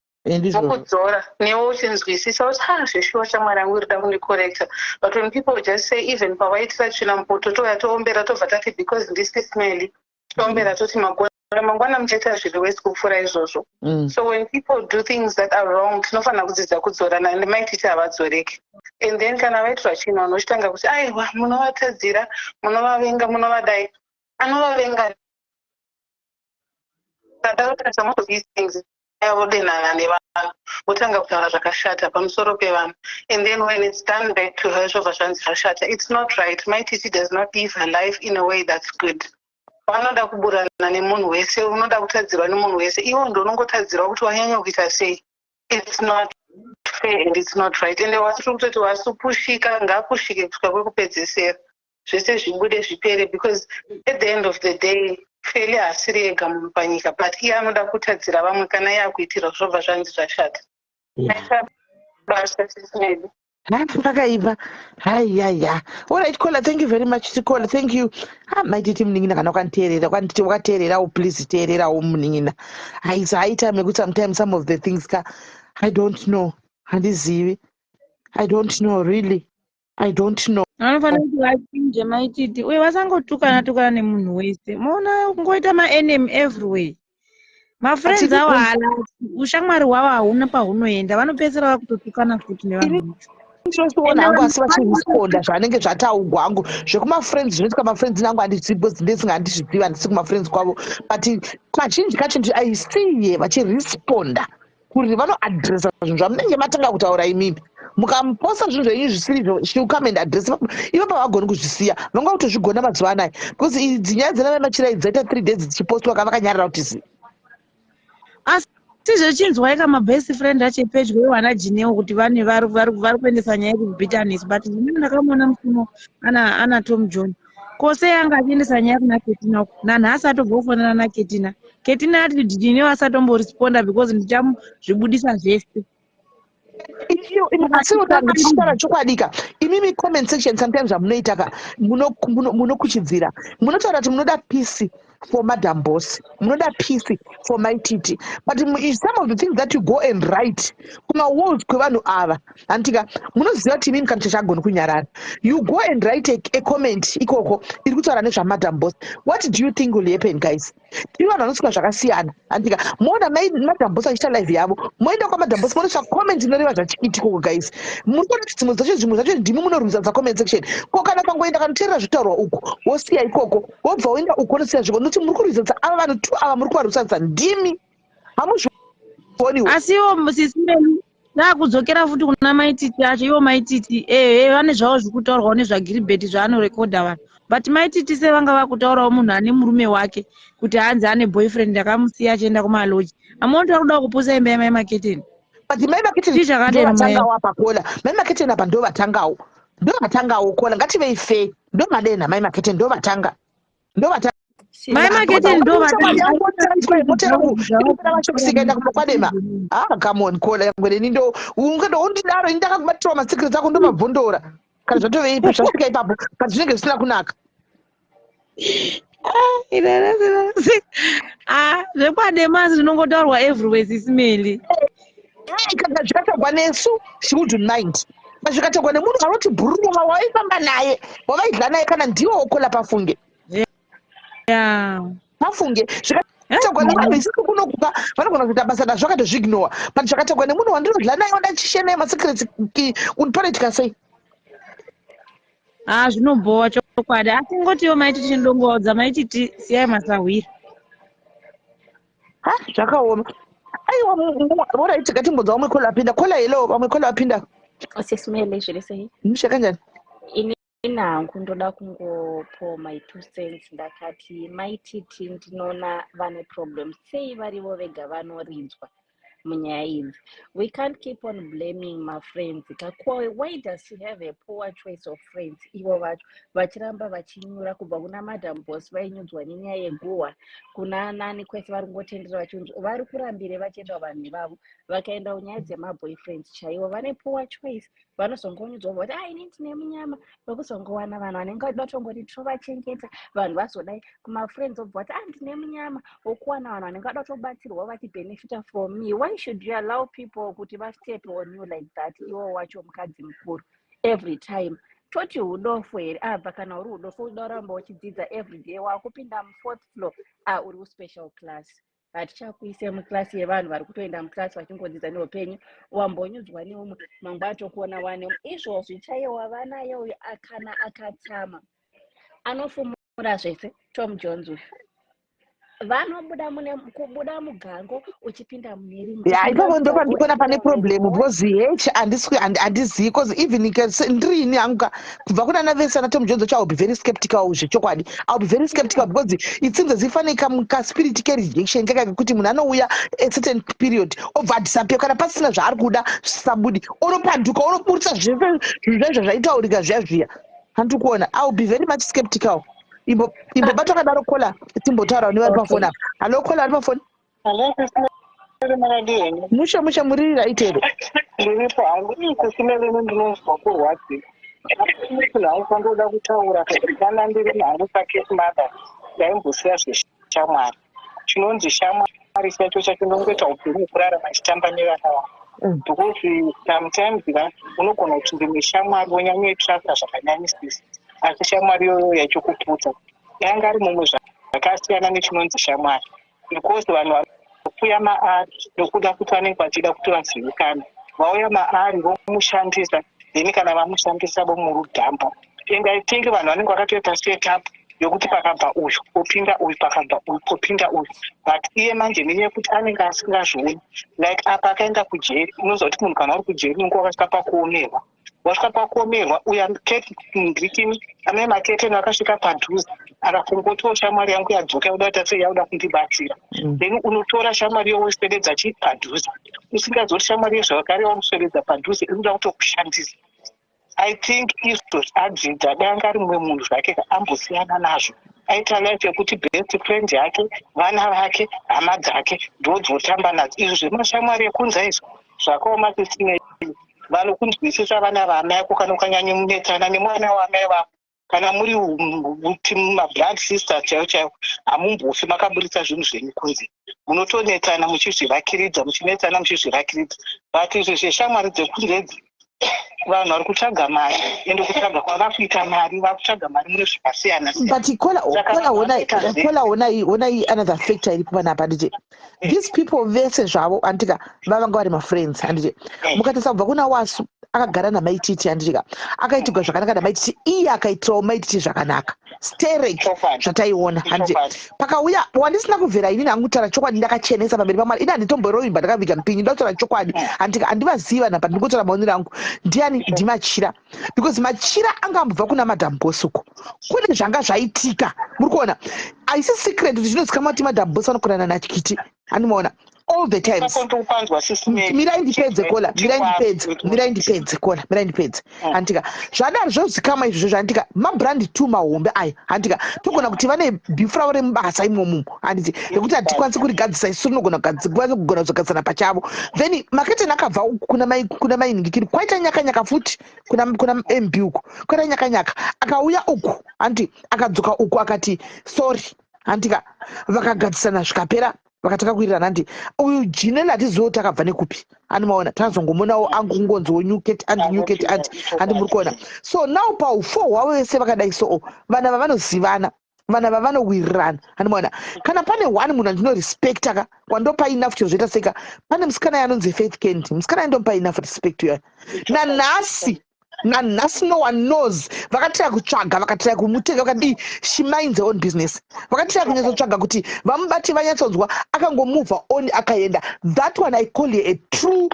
mukudzora newo uchinzwisisa kuti zveshuwa shamwari yangu irida kundicorrecta. But when people just say even pawaitira tsvina mupoto touya toombera tobva tati because ndisi smeli toombera toti mangwana muchaita zviri wese kupfuura izvozvo. So when people do things that are wrong tinofanira kudzidza kudzorana and maititi havadzoreki. And then kana vaitirwa chinhu unochitanga kuti aiwa munovatadzira munovavenga munovadai anovavenga some of these things aivodenana nevanhu votanga kutaura zvakashata pamusoro pevanhu and then when it's done back to her zhovha zvanzi zvashata. It's not right. Maititi does not live her life in a way that's good. Vanoda kuburana nemunhu wese unoda kutadzirwa nemunhu wese iwo ndo unongotadzirwa kuti wanyanya kuita sei. It's not fair and it's not right. And wasiri kutoti wasupushika ngaapushike kusvika kwekupedzisira zvese zvibude zvipere because at the end of the day feli haasiri ega munhu panyika but iye anoda kutadzira vamwe kana iye akuitira zvobva zvanzi zvashata. Basa sisinedi vakaipa haiyaya. Alright kola, thank you very much kola, thank you. Maititi munin'ina kana wakanditeerera kwanditi wakateererawo please teererawo munin'ina. Haitame kuti sometimes some of the things I don't know. Handizivi. I don't know really. I don't know. Vanofanira kuti vachinje maititi uye vasangotukana nemunhu wese. Maona kungoita maenemy everywhere. Mafriends avo halati ushamwari hwavo hauna pahunoenda vanopedzisira vakutotukana futi nevanhu. Ndinosiona hangu asi vachirisponda zvanenge zvataurwa hangu zvekumafriends zvinoitika mafriends nangu handizivi ndisingandizvizivi handisi kumafriends kwavo but kazhinji kacho aisiye vachirisponda kuti vanoadresa zvinhu zvamunenge matanga kutaura imimi mukamuposta zvinhu zvenyu zvisiri she'll come and address ivo pavagoni kuzvisiya vanga kutozvigona mazuva anaya because idzi nyaya dzenamachira dzaita 3 days dzichipostwa vakanyarara kuti zi sizvechinzwaika mabest friend achepedyo iwana jinewo kuti vane vari kuendesa nyaya yekubitterness but zvimwe ndakamuona mufuno ana Tom John kose yanga achiendesa nyaya kuna Ketina nanhasi atobva kufanana naKetina. Ketina ati jinewo asatomboresponda because ndichamuzvibudisa zvese. Tichitaura chokwadika imimi comment section sometimes amunoitaka munokuchidzira munotaura kuti munoda peace for Madam Boss, munoda peace for Maititi, but some of the things that you go and write kuma walls kwevanhu ava antika munoziva kuti imimi kana chagoni kunyarara you go and write a comment ikoko iri kutaura nezvaMadam Boss. What do you think will happen guys? Tiri vanhu vanosika zvakasiyana antika moona Madam Boss achiita live yavo moenda kwaMadam Boss monoisa comment inoreva zvachiitikoko guys munoona kuti zvimwe zvacho ndimi munorwisa comment section ko kana pangoenda kanoteerera zvitaurwa uko wosiya ikoko wobva woenda uko wosiya zviko nokuti muri kurwisa ava vanhu tu ava muri kuvarwisisa ndimi hamuzvioniwo asi ivo sisimeni ndakudzokera futi kuna Maititi acho ivo Maititi vane zvavo zvekutaurwawo nezvagiribheti zvaanorekodha vanhu but Maititi sevanga vakutaurawo munhu ane murume wake kuti hanzi ane boyfriend akamusiya achienda kumaloji amoni takuda kupusa imba yamai maketeni but mai maketeni ndovatangawo apakola mai maketeni apa ndovatangawo kola ngativei fair ndomadena mai maketeni ndovatanga mai makete ndo shamwari yangu otaiswa imota yangu inopera mashokisika enda kumokwadema come on kola yangu neni ndo ungandondidaro indaka kubatirawo masekret ako ndomabvondora kana zvatoveipa zvasvika ipapo kana zvinenge zvisina kunaka zvekwademasi zvinongotaurwa everywhere sisimeli kana zvikatogwa nesu she wouldn't mind zvikatogwa nemunhu anoti bhuruma waifamba naye wavaidla naye kana ndiwo okola pafunge pafunge zvakatogwa nevanhu isisi kunokuka vanogona kuita basa nazvo akatozviignowa but zvakatogwa nemunhu wandinodla naye wandachishenaya masekrets unipanoitika sei zvinombowa chokwadi asi ngotiwo maititi chindongowadza maititi siyai masahwira zvakaoma aiwa moraiti ngatimbodza vamwe kola apinda kola yelo vamwe kola apinda sisimele zviri sei mushakanjani inhangu ndoda kungopo my 2 cents ndakati maititi ndinoona vane problems sei varivo vega vanoridzwa munyaya idzi. We can't keep on blaming my friends. Why does she have a poor choice of friends? Ivo vacho vachiramba vachinyura kubva kuna madam boss vainyudzwa nenyaya yeguhwa kuna nani kwese vari kungotendera vachiunzwa vari kurambire vachienda vanhu vavo vakaenda nyaya dzemaboyfriends chaivo vane poor choice vanozongonyudzwa kuti ini ndine munyama vekuzongowana vanhu vanenge vadatongoti tovachengeta vanhu vazodai kumafriends obva vati ndine munyama wokuwana vanhu vanenge vada kutobatsirwa vachibenefita from me. Why should you allow people kuti vastep on you like that? Iwo wacho mukadzi mukuru every time toti udofu here abva kana uri udofu udaramba uchidzidza everyday wakupinda mu4th floor uri kuspecial class hatichakuise muklasi yevanhu vari kutoenda muklasi vachingodzidza neupenyu wambonyudzwa neumwe mangwa atokuona wane izvozvi chaiwa vanayo kana akatsama anofumura zvese Tom Jones vanobuda kubuda mugango uchipinda mumiri ipapo ndo pandikuona pane problem because heche handizivi because even ndirini hangu kubva kuna navese na Tom Jones I'll be very skeptical zvechokwadi I'll be very skeptical because it seems as if ane kaspirit kerejection kekuti munhu anouya a certain period obva disappear kana pasina zvaari kuda zvisabudi unopanduka unoburisa zvinhu zvaitaurika zviya handikuona I'll be very much skeptical imbobatwa kadaro kola timbotaura nevari pafoni apa halo kola ari pafoni musha muri raitero ndiripo handii kusimele ndinozwa kurwadzi munhu aifandoda kutaura kuti kana ndiri nhangu pakesi mother ndaimbosiya zveshamwari chinonzi shamwari chacho chachindongoita upenyu kurarama chitamba nevana vavo because sometimes unogona kuti ndine shamwari wonyanyoitsvaka zvakanyanyisisa asi shamwari iyoyo yachokuputsa yanga ari mumwe zvakasiyana nechinonzi shamwari because vanhu vakuya maari nokuda kuti vanenge vachida kuti vazivikana vauya maari vomushandisa then kana vamushandisa vomurudhamba and I think vanhu vanenge vakatoita setup yokuti pakabva uyu popinda uyu pakabva uyu popinda uyu but iye manje nenyaya yekuti anenge asingazvioni like apa akaenda kujeri unoziva kuti munhu kana uri kujeri unenge wakasvika pakuomerwa wasvika pakuomerwa uya ndikini ane maketeni akasvika padhuze akafungotiwo shamwari yangu yadzoka yakuda kuita sei yakuda kundibatsira then unotora shamwari yowoseredza chii padhuze usingazoti shamwari yezvakare wamusweredza padhuze inoda kutokushandisa. I think izvo adzidza danga rimwe munhu zvake ambosiyana nazvo aita life yekuti best friend yake vana vake hama dzake ndodzotamba nadzo izvo zvemashamwari ekunza izvo zvakaoma sesinei vanokunzwisisa vana vaamai ako kana ukanyanya munetsana nemwana waamai vako kana muri mablood sisters chaivo chaivo hamumbofi makaburitsa zvinhu zvenyu kunze munotonetsana muchizvivakiridza muchinetsana muchizvivakiridza but izvo zveshamwari dzekunze idzi vanhu vari kutsvaga mari ende kutsvaga kwavakuita mari vakutsvaga mari mune zvakasiyana but kola honai another factor iri kupanapa handiti these people vese zvavo handika vavanga vari mafriends handiti mukatarisa kubva kuna Wasu akagara namaititi handitika akaitirwa zvakanaka namaititi iye akaitirawo maititi zvakanaka sterek zvataiona handiti pakauya wandisina kubvera inini hangu kutaura chokwadi ndakachenesa pamberi pamwari ini handitomborovimba ndakaviga mupinyi ndakutaura chokwadi handika handivaziva napa ndingotaura maonero angu ndiani ndimachira because machira anga ambobva kuna madam boss uko kune zvanga zvaitika muri kuona haisi secret kuti zvinozikamwa kuti madam boss vanokonana nachikiti handimaona all the times. Mirai ndipedze kola andika zvadaro zvozikamwa izvozvo zvandika mabrandi 2 mahombe aya andika togona kuti vane bifura ore mubasa imomo anditi nekuti hatikwanisi kurigadzisa isu rinogona kugadzisana pachavo then maketeni akabva kuna mainingikiri kwaita nyakanyaka futi kuna mb uku kwaita nyakanyaka akauya uku andi akadzoka uku akati sorry andika vakagadzisana zvikapera vakataka kuirirana ndi uyu jineli hatizivo takabva nekupi animaona tazongomonawo angungonziwo newcat andi muri kuona so now paufo hwavo vese vakadai so vana vavanozivana vana vavanowirirana animaona kana pane one munhu andinorespekta ka wandopa enough chozvoita seka pane musikana yanonzi Faith Kennedy musikana aindopa enough respect yayo nanhasi no one knows vakatira kutsvaga vakatira kumutenga vakati she minds her own business vakatira kunyatsotsvaga kuti vamubati vanyatsonzwa akangomuvha on akaenda that one I call a true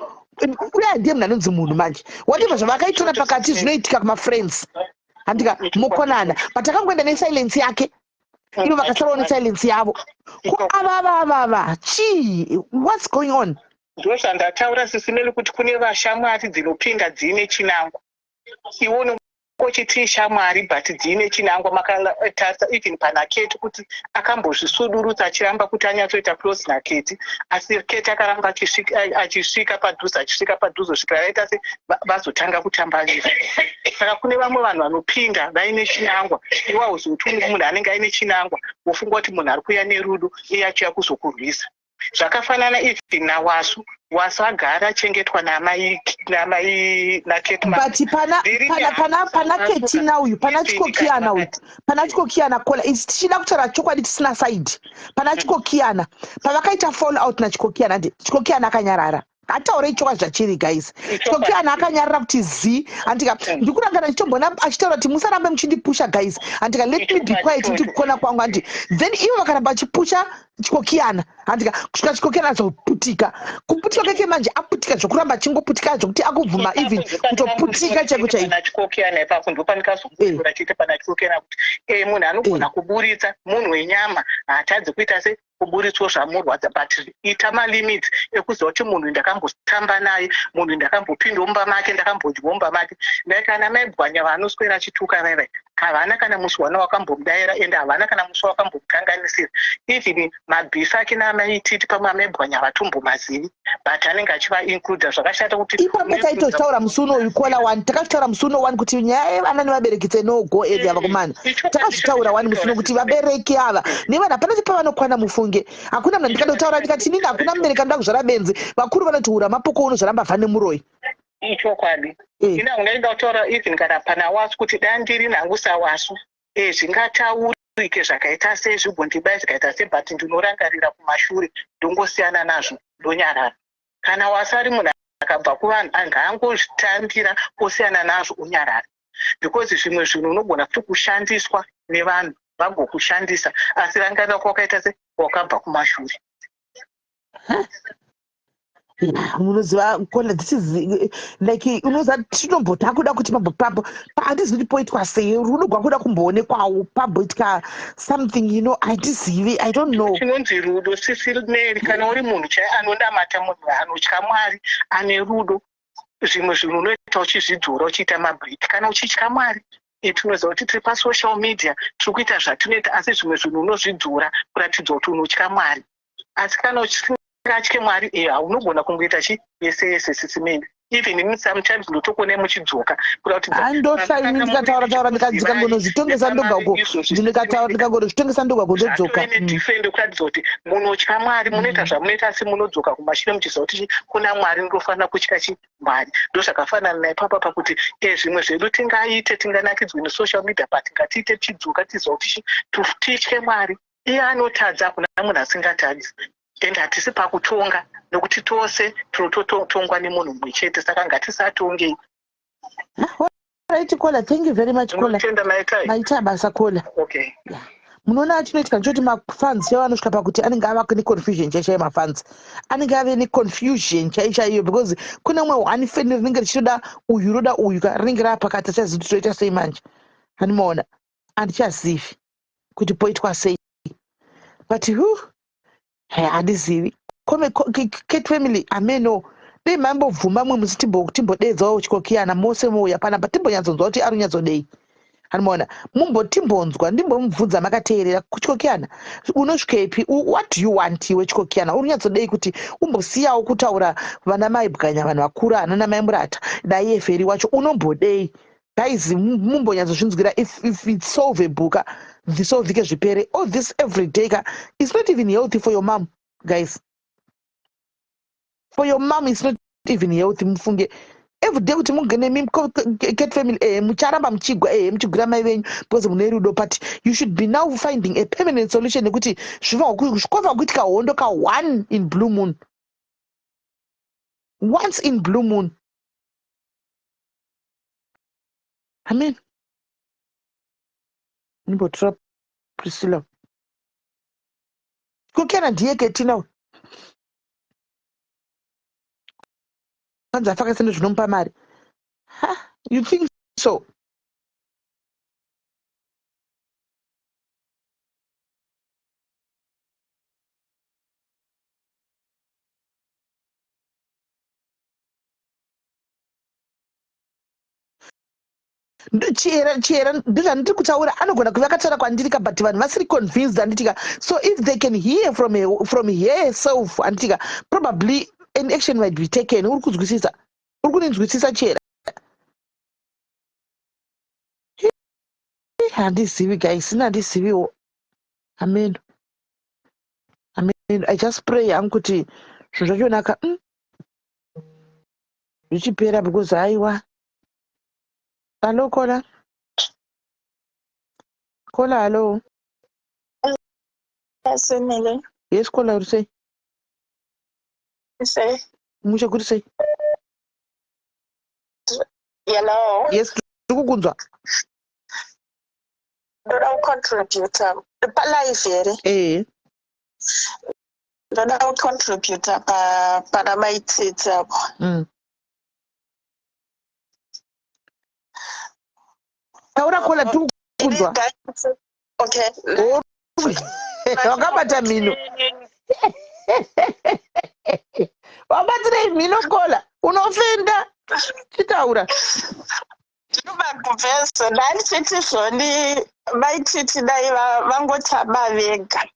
uye handie munhu anonzi munhu manje whatever zvavakaitona pakati zvinoitika kumafriends handika mokonana but akangoenda nesilence yake ivo vakasarawo nesilence yavo ko avavavava chii what's going on ndozvandataura sisimeli kuti kune vashamwari dzinopinda dziine chinangwa iwo nochiti shamwari but dziine chinangwa makatasa even pana Keti kuti akambozvisudurutsa achiramba kuti anyatsoita close naKeti asi Keti akaramba achisvika padhuze kusvika raita se vazotanga kutamba live saka kune vamwe vanhu vanopinda vaine chinangwa iwa uzotuni munhu anenge aine chinangwa wofunga kuti munhu ari kuuya nerudo iye achiuya kuzokurwisa zvakafanana even nawasu agara achengetwa namai naKeti but pana Keti nauyu pana chikokiyana kola tichida kutaura chokwadi tisina side pana chikokiyana pavakaita fall out nachikokiyana ndi chikokiyana akanyarara ataurei chokwadi zvachiri guys chikokiyana akanyarara kuti z andika ndikurangana ndichitombona achitaura kuti musarambe muchindipusha guys andika let me be quiet ndikukona kwangu andi then ivo vakaramba achipusha chikokiyana andika kusvika chikokiyana azoputika kuputika kwake manje aputika zvokuramba achingoputika zvokuti akubvuma even kutoputika chaiko chikokiyana ipapo ndopanikazongura chiite pana chikokiyana kuti munhu anogona kuburitsa munhu wenyama haatadzi kuita se kuburitswa zvamurwadza but ita malimit ekuziva kuti munhu ndakambotamba naye munhu ndakambopinda mumba make ndakambodya mumba make ndaikana maibwanya vanoswera achituka vaiva havana kana musi wana wakambomudaira ende havana kana musi wakambomukanganisira even mabhifi ake namaititi pamwe amaibwanya havatombomazivi but anenge achivaincluda zvakashata kuti ipapo taitotaura musi unoyu kola 1 takazvitaura musi uno 1 kuti nyaya yevana nevabereki no go area vakomana takazvitaura 1 musi uno kuti vabereki ava nevana hapana chipavanokwana mufunge hakuna munhu andikatotaura ndikati inini hakuna mubereki anoda kuzvara benzi vakuru vanoti ura mapoko unozvaramba vhane muroyi ichokwadi ina ungaenda kutaura even kana pana wasu kuti dandiri nangusa wasu zvingataurike zvakaita sei zvibhondibai zvikaita sei but ndinorangarira kumashure ndongosiyana nazvo ndonyarara kana wasi ari munhu akabva kuvanhu angangozvitambira osiyana nazvo onyarara because zvimwe zvinhu unogona futi kushandiswa nevanhu vagokushandisa asi rangarira kwakaita se wakabva kumashure munoziva kola this is like unoziva tinombota kuda kuti papo handizivi kuti poitwa sei rudo rwakuda kumboonekwawo pabhoitika something handizivi I don't know chinonzi rudo sisiri kana uri munhu chai anonamata munhu anotya Mwari ane rudo zvimwe zvinhu unoita uchizvidzora uchiita mabreak kana uchitya Mwari tinoziva kuti tiri pasocial media tiri kuita zvatinoita asi zvimwe zvinhu unozvidzora kuratidza kuti unotya Mwari asi kana atye Mwari haunogona kungoita yese sisimeni even sometimes ndotokone muchidzoka andoshaini ndikataura ndikagonozvitongesa ndoga uko ndikagozvitongesa ndoga kundodzoka defend kuratidza kuti munotya Mwari munoita zvamunoita asi munodzoka kumashure muchiziva kuti kuna Mwari ndofanira kutya Mwari ndozvakafanana naipapa pakuti zvimwe zvedu tingaite tinganakidzwe nesocial media but ngatiite tichidzoka tiziva kuti titye Mwari iye anotadza kuna munhu asingatadzi ende hatisi pakutonga nokuti tose tinototongwa nemunhu mumwe chete saka ngatisatongei. Right, Kola, thank you very much Kola. Maita basa Kola. Okay. Yeah. Munoona chinoitika ndechoti mafans yavanosvika pakuti anenge ava neconfusion chaichaiyo mafans anenge ave neconfusion chaichaiyo because kune umwe one fan rinenge richiroda uyu roda uyu rinenge rava pakati achazivi kuti toita sei manje hanimaona handichazivi kuti poitwa sei but handizivi Kate family ameno dei mambo bvuma mwe musi timbodedzawo chikokiyana mose mouya panapa timbonyatsonzwa kuti ari unyatsodei anomaona timbonzwa ndimbomubvunza makateerera kuchikokiyana unosvikepi what do you want iwe chikokiyana uri unyatsodei kuti umbosiyawo kutaura vana mai bwanya vanhu vakura anana mai murata daiye feri wacho unombodei guys mumbonyatsozvinzwira if it's solvable zvisolvike zvipere all this every day it's not even healthy for your mom guys. For your mom, it's not even healthy. Mufunge every day kuti mungene Kate family mucharamba muchigura mai venyu because mune rudo, but you should be now finding a permanent solution nekuti zvikova kuitika hondo ka one in blue moon, once in blue moon. Amen. Nimbotora Priscilla kokena ndiye Kate now. You think so? Chera ndiri kutaura anogona kuva akataura kwandiri but vanhu vasiri convinced anditika. So if they can hear from her herself anditika probably an action might be taken. Uri kuninzwisisa chera. Handizivi guys, handiziviwo. Amen. I just pray hangu kuti zvinhu zvachonaka zvichipera because haiwa. Hello Kola. Kola, hello. Yes, Emily. Yes, Kola, what do you say? You say? Musha, good to say. Hello. Yes, Tukunzwa. Don't contribute. Life here. Don't contribute. Para my tita. Taura Kola Tukunzwa. Okay. Wakabata mino. Wabatire mino Kola. Unofenda. Chitaura. Ndikubakuvesa ndani chiti zvoni vaititi dai vangotamba vega.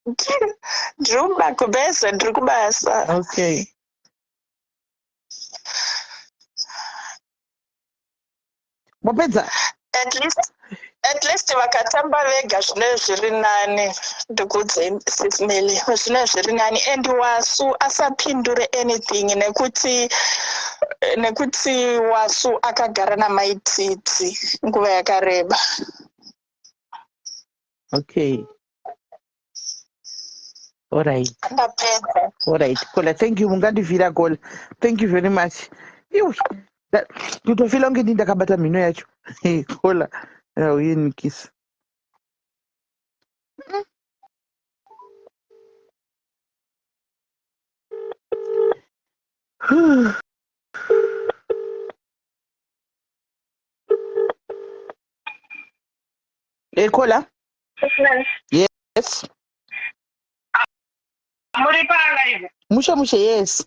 Ndiri kubakuvesa ndiri kubasa. Okay. Mopedza. At least vakatamba vega zvine zviri nani ndikudze Sismeli zvine zviri nani and Wasu asapindure anything nekuti Wasu akagara namaititi nguva yakareba. Okay. All right. Kola, thank you. Mungandivhira Kola. Thank you very much. Ndotofila kunge ndakabata mino yacho. Kola. Uye nikisa. Kola? Yes. Musha, yes.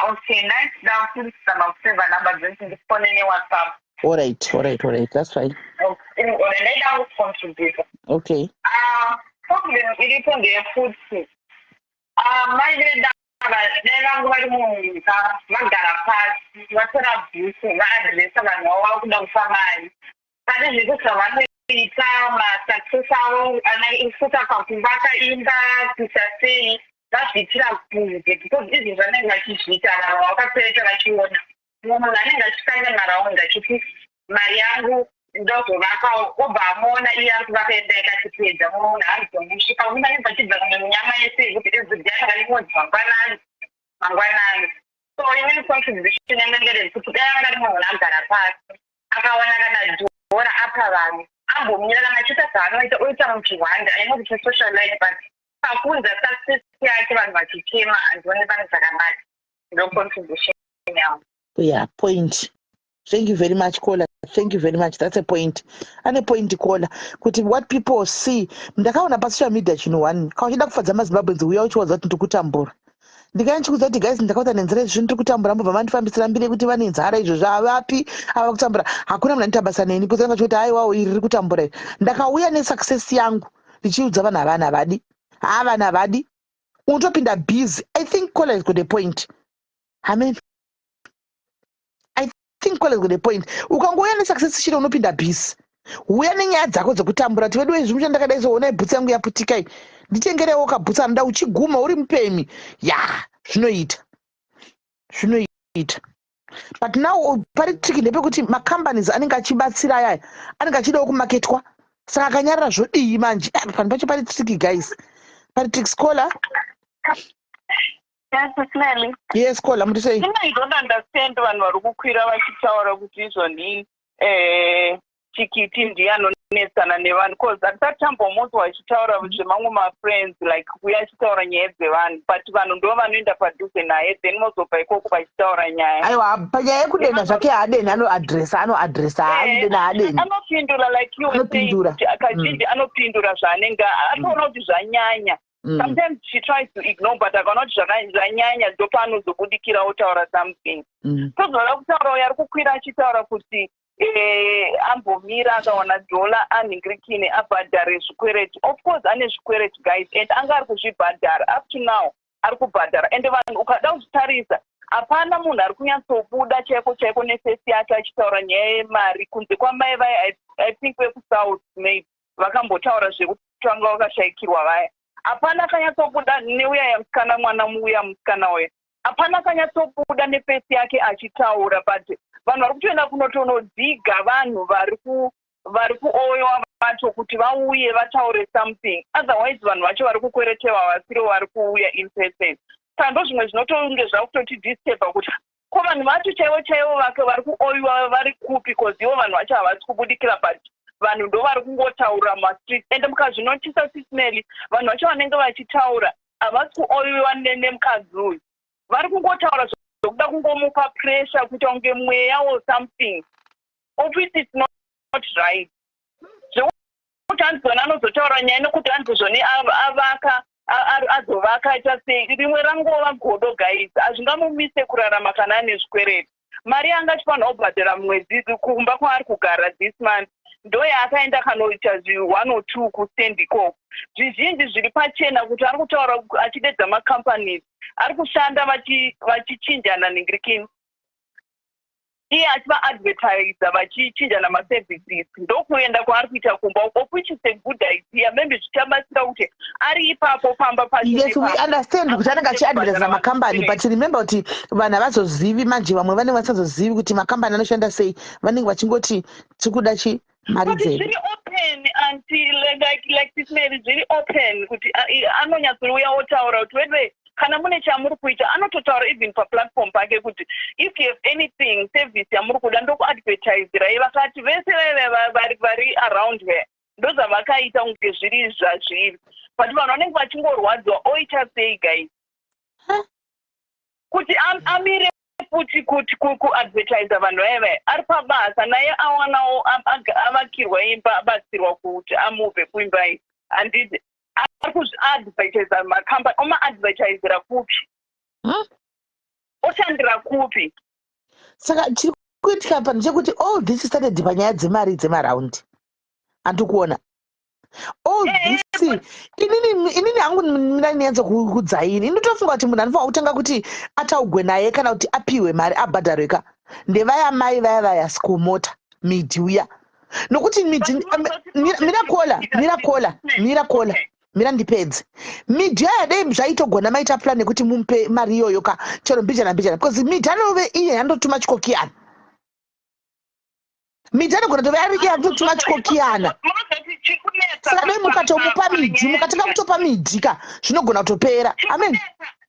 Okay, nice. Now, since I'm of seven numbers, this is phone in WhatsApp. All right. That's fine. Okay, I will contribute. Okay. Problem is on the food. My dad, I'm going to Magara Pass, what's abuse, rather than how to find. That is because someone successful and I put a computer in that to say. That's the truth because this is an English and I can say that you want woman and standing around that you see Mariango, Dr. Raka, Obama, Ian, Rapideka to play the moon. I don't know. She can remember that Yama say it is the general one from Banan. So I will contribution and then get it to down at home. I'm going to pass. I want to do what I I'm going to I know it's a social life, but Kakunza success yake vanhu vachichema and vanhu zvakanaka ndo contribution yavo. Yeah, point. Thank you very much, caller. Thank you very much. That's a point. And a point, caller. Kuti what people see. Ndakaona pa social media chino one. Kawachida kufadza maZimbabwenzi uya uchiwadza kuti ndikutambura. Ndikayanchikuza kuti guys ndakauta nenzira izvi ndikutambura mbobva mandifambisira mbiri kuti vane nzara izvo zvavapi ava kutambura. Hakuna munhu anditabasa neni. Kusanga kuti aiwawo iri riri kutambura iri. Ndakauya nesuccess yangu ndichiudza vanhu havana havadi. Havana havadi. Unotopinda busy. I think caller has got a point. Amen. Think caller has got a point. Ukangouya nesuccess chiro unopinda busy. Uya nenyaya dzako dzekutambura kuti wedu izvi muchandakadai zoona bhutsi yangu yaputika iyi. Nditengerewo kabhutsi anoda uchiguma uri mupemi. Ya, zvinoita. Zvinoita. But now pari tricky ndepekuti macompanies anenge achibatsira aya anenge achidawo kumaketwa. Saka akanyarara zvodii manje. Panhu pacho pari tricky guys. Pari tricky scholar. Yes, Smelly. Yes, caller, I'm saying. I don't understand vanhu vari kukwira vachitaura kuti izvoni chikiti ndianonetsana nevanhu because hatisatambomoto vachitaura zvemamwe mafriends like kuya achitaura nyaya dzevanhu but vanhu ndo vanoenda padhuze naye then mozobva ikoko vachitaura nyaya. Aiwa panyaya yekudena zvake haadeni anoadresa haadena haadeni anopindura like you were saying kuti akazhinji anopindura zvaanenge ataona kuti zvanyanya. Sometimes she tries to ignore but akaona kuti zvanyanya ndo paanozobudikira otaura something. Tozvada kutaura uyo ari kukwira achitaura kuti ambomira akaona dhola anhingirikine abhadhare zvikwereti. Of course ane zvikwereti guys and anga ari kuzvibhadhara up to now ari kubhadhara and vanhu ukada kuzvitarisa hapana munhu ari kunyatsobuda chaiko nefesi yake achitaura nyaya yemari kunze kwamai vaya I think vekusouth maybe vakambotaura zvekuti vanga vakashayikirwa vaya. Hapana akanyatsobuda neuya yamusikana mwana muya musikana uya. Hapana akanyatsobuda nefesi yake achitaura but vanhu vari kutoenda kunotonodziga vanhu vari kuoywa vacho kuti vauye vataure something otherwise vanhu vacho vari kukweretewa vasiro vari kuuya in person. Saka ndo zvimwe zvinotonge zvakutoti disturba kuti ko vanhu vacho chaivo vake vari kuoywa vari kupi because ivo vanhu vacho havasi kubudikira but vanhu ndo vari kungotaura mastreet and mukazvinotisa Sisnelly vanhu vacho vanenge vachitaura havasi kuoyiwa nemukadzi uyu vari kungotaura zvokuda kungomupa pressure kuti unge mweya or something of which it's not right. Zvekuti anzoni anozotaura nyaya nekuti anzozvoni avaka azovaka aita sei rimwe rangova godo guys hazvingamumise kurarama kana ane zvikwereti. Mari angachifanira kubhadhara mwedzi kumba kwaari kugara this month ndo yaakaenda kanoita 1 or 2 kustand ikoko. Zvizhinji zviri pachena kuti ari kutaura achidedza macompanies ari kushanda vachichinjana ningirikini iye achivaadvertisa vachichinjana maservices ndokuenda kwaari kuita kumba uko which is a good idea maybe zvichabatsira kuti ari ipapo pamba yes we understand kuti anenge achiadvertisa macompany but remember kuti vanhu havazozivi manje vamwe vanenge vasazozivi kuti macompany anoshanda sei vanenge vachingoti tikuda chi mari dzedu. Zviri open until like this man is very open kuti anonyatsoruya otaura kuti wedwe kana mune chamuri kuita anototaura even paplatform pake kuti if you have anything service yamuri kuda ndokuadvertisira vakati vese vari around her ndozvavakaita kunge zviri zvazviri but vanhu vanenge vachingorwadziwa oita sei guys kuti amire futi kuti kuadvertisa vanhu veve ari pabasa naye awanawo avakirwa imba abatsirwa kuti amubve kuimba iyi handidi ari kuzviadvertisa makambani omaadvertisira kupi oshandira kupi. Saka chiri kuitika pano chekuti all this started panyaya dzemari dzemaraundi handi kuona all this inini hangu ndinyanza kudzaini inotofunga kuti munhu anofanira kutanga kuti ataugwe naye kana kuti apiwe mari abhadharika ndevaya mai vaya sikomota midhi uya nokuti midhi mira ndipedze midhi yaya dei zvaitogona maita plan yekuti mumupe mari iyoyo ka chero mbijana because midhi anove iye andotuma chikokiyana midhi anogona tove ari iye andotuma chikokiyana saka dei mukatomupa midhi mukatanga kutopa midhi ka zvinogona kutopera amen.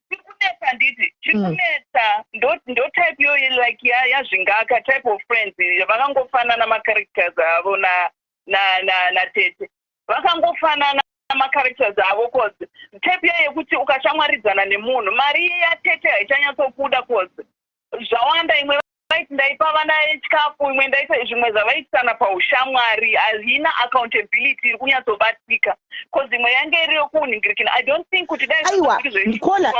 Chikunetsa nditi chikunetsa ndo type yo like yazvingaka type of friends vakangofanana macharacters avo na tete vakangofanana macharacters avo cause type yo yekuti ukashamwaridzana nemunhu mari yatete haichanyatsokuda cause zvawanda imwe ndaipa vana chikafu, imwe ndaita zvimwe zvavaitisana paushamwari, hazina accountability iri kunyatsobatika. Because imwe yange iri yokunhingirikina. I don't think kuti dai aiwa Nkola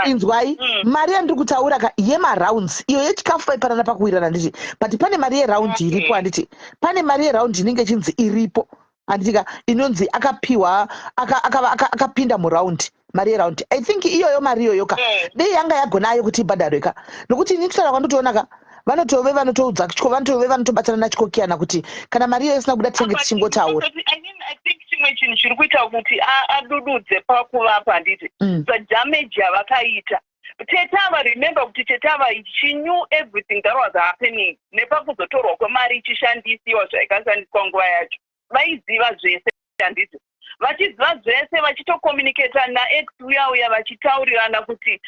inzwai mari yandiri kutaura yemarounds iyo yechikafu paipanana pakuwirana nditi, but pane mari yeraundi iripo handiti, pane mari yeraundi inenge ichinzi iripo handitika inonzi akapiwa akapinda muraundi mari yeraundi. I think iyoyo mari iyoyo dei yanga yagonayo kuti ibhadharwe nokuti ini kutaura kwandotoona vanotove vanotoudza vanotove vanotobatana nachikokiyana kuti kana mari iyoyo isina kuda tinenge tichingotaura. Chimwe chinhu chiri kuita kuti adududze pakuvapa handiti damage yavakaita. Tetava, remember kuti Tetava, she knew everything that was happening. Nepakuzotorwa kwemari ichishandisiwa zvaikashandiswa nguva yacho. Vaiziva zvese handiti. Vachiziva zvese vachitokomunicata naex uya vachitaurirana kuti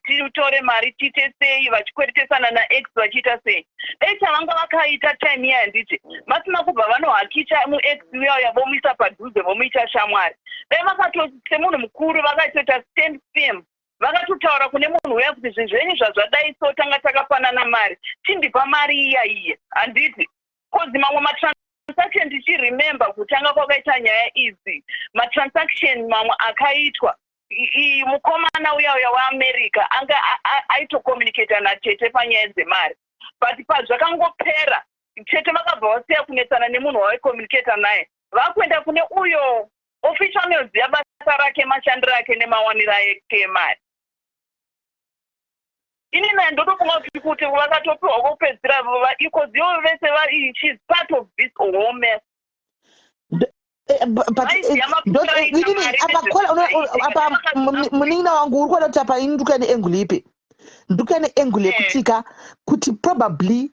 titore mari tiite sei, vachikweretesana naex vachiita sei. Dai chavanga vakaita time iya handiti, vasina kubva vanohakicha muex uya vomuisa padhuze vomuita shamwari. Dai vakato semunhu mukuru vakatoita stand firm, vakatotaura kune munhu uya kuti zvinhu zvenyu zvazvadai so tanga takapanana mari, chindipa mari iya handiti. Kozi mamwe matransaction ndichiremember kutanga kwakaita nyaya idzi, matransaction mamwe akaitwa mukomana uya waAmerica anga aitokomunicata naTete panyaya dzemari, but pazvakangopera Tete vakabva vasiya kunetsana nemunhu wavaikomunicata naye, vakuenda kune uyo official anoziva basa rake, mashandiro ake nemawaniro ake emari. Ini naye ndotofunga kuti vakatopiwa kopedzira ikozivo vese she's part of this whole mess. Munina wangu uri kuona kuti apa ini nduka neenguli ipi, nduka neenguli yekutika kuti probably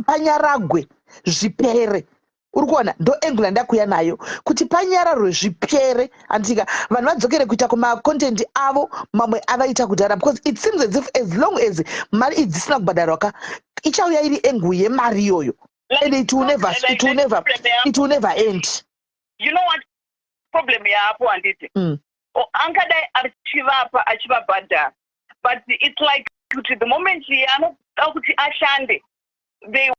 panyaragwe zvipere. Uri kuona ndo engula ndakuya nayo kuti panyararwe zvipere handika vanhu vadzokere kuita kumacontent avo mamwe avaita kudhara, because it seems as if as long as mari idzisina kubhadharwa ichauya iri engu yemari iyoyo, and it will never end. You know what problem yapo handiti, angadai achivapa achivabhadhara, but it's like kuti the moment anoda kuti ashande they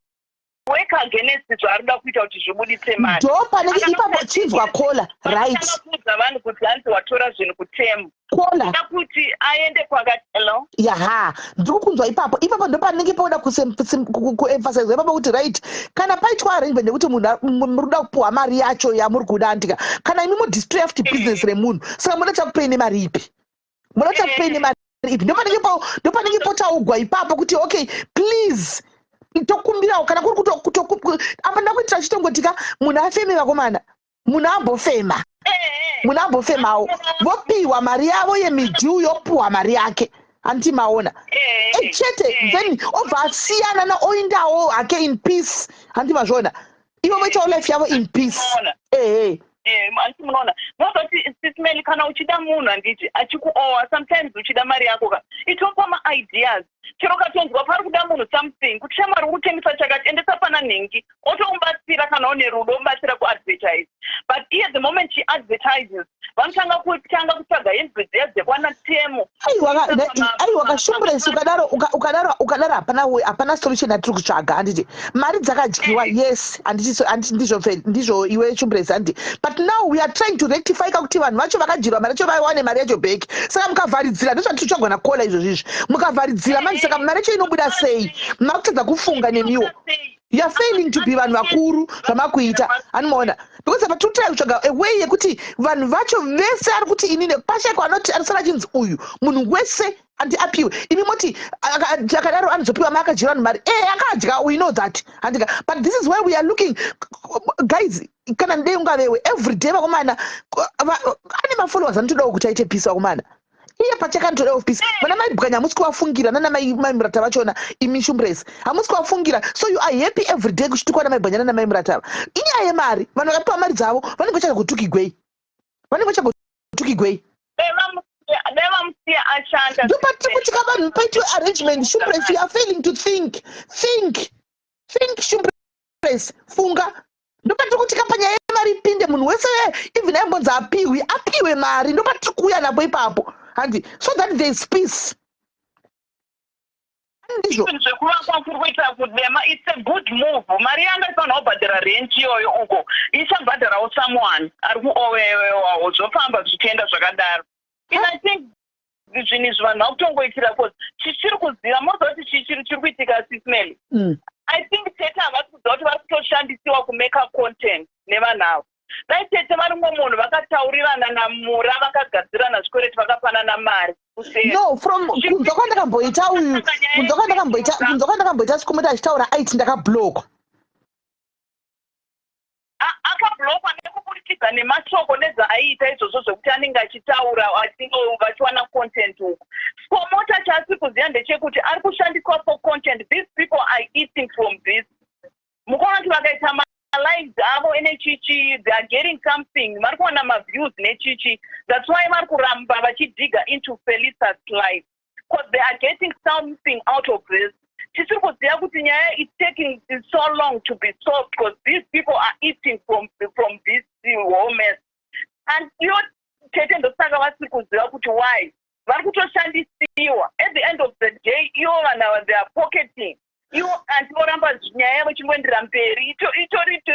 work against zvaarida kuita kuti zvibuditse mari. Ndo panenge ipapo chibva kola right kuudza vanhu kuti hanzi watora zvinhu kutemu kola kuti aende kwakati hello yaha ndiri kunzwa ipapo ndo panenge pauda kuemphasize ipapo kuti right kana paitwa arrangement yekuti munhu muruda kupuwa mari yacho yamuri kuda andika kana imi mudistract business remunhu saka munoda chakupei nemari ipi, munoda chakupei nemari ipi, ndo panenge potaugwa ipapo kuti okay please tokumbirawo kana kuri apanda kuitira chitongotika munhu afeme vakomana, munhu ambofema munhu ambofemawo vopiwa mari yavo yemidhiu yopuwa mari yake handiti maona chete then obva asiyana naoindawo hake in peace handiti mazviona ivo voitawo life yavo in peace. Handiti munoona nozoti sisimeli kana uchida munhu handiti achikuowa sometimes uchida mari yako itopa maideas chero katonzwa pari kuda munhu something kuti shamwari uri kutengesa chakati endesa pana nhengi otomubatsira kana une rudo omubatsira kuadvertise, but iye the moment she advertises vanotanga kutsvaga ingredients dzekwana temo. aiwa kashumburesi ukadaro hapana solution yatiri kutsvaga handiti mari dzakadyiwa yes ndizvo iwe shumburesi handiti, but now we are trying to rectify kuti vanhu vacho vakadyirwa mari yacho vaiwane mari yacho back, saka mukavharidzira ndozvati tichagona kukola izvozvizvi mukavharidzira mani saka mari yacho inobuda sei, makutadza kufunga nemiwo you are failing to be vanhu vakuru zvamakuita anomaona because apa totrai kutsvaga away yekuti vanhu vacho vese ari kuti inine pasheko anoti anosara achinzi uyu munhu wese andi apiwe imi moti akadaro anozopiwa maakadyira vanhu mari akadya we know that handika, but this is why we are looking guys kana ndei ungavewe every day vakomana ane mafollowers anotodawo kuti aite peace vakomana iye pachakanotodawo peace vana maibwanya hamusi kuvafungira nana maimurata vachona imi shumburesi hamusi kuvafungira, so you are happy every day kuchitikwa namaibwanya nana maimurata inyaya yemari vanhu vakapiwa mari dzavo vanenge vachagotukigwei ndopatiri kutika vanhu paitwe arrangement shumburesi you are failing to think shumburesi funga ndopatiri kutika panyaya yemari ipinde munhu wese even aimbonzi apiwe mari ndopatiri kuuya napo ipapo handi so that there is peace. even zvekuvakwa kuri kuitira kudema, it's a good move. Mari yanga ifanira kubhadhara rent iyoyo uko ichabhadharawo someone ari kuowewewawo zvofamba zvichienda zvakadaro. And I think zvinhu izvi vanhu vakutongoitira cause chichiri kuziva mozoti chiri kuitika sismeli. I think tete havasi kuziva kuti vari kutoshandisiwa kumeka content nevanhu avo. Dai tete vari munhu vakataurirana namura vakagadzirana zvikwereti vakapanana mari. No, from kunzo kwandakamboita uyu kunzo kwandakamboita sikomota achitaura aiti ndakablockwa. Akablokwa nekubudikidza nemashoko nezvaaiita izvozvo zvekuti anenge achitaura vachiwana content uku. Sikomota chaasi kuziva ndechekuti ari kushandiswa for content. These people are eating from this. Mukaona kuti vakaita lives avo nechichi, they are getting something. Vari kuwana maviews nechichi. That's why vari kuramba vachidiga into Felicia's life, because they are getting something out of this. Chisiri kuziva kuti nyaya is taking so long to be solved because these people are eating from this whole mess. And you tete ndosaka vasiri kuziva kuti why vari kutoshandisiwa. At the end of the day ivo vanhu they are pocketing. Ivo antivoramba nyaya yavo chingoendera mberi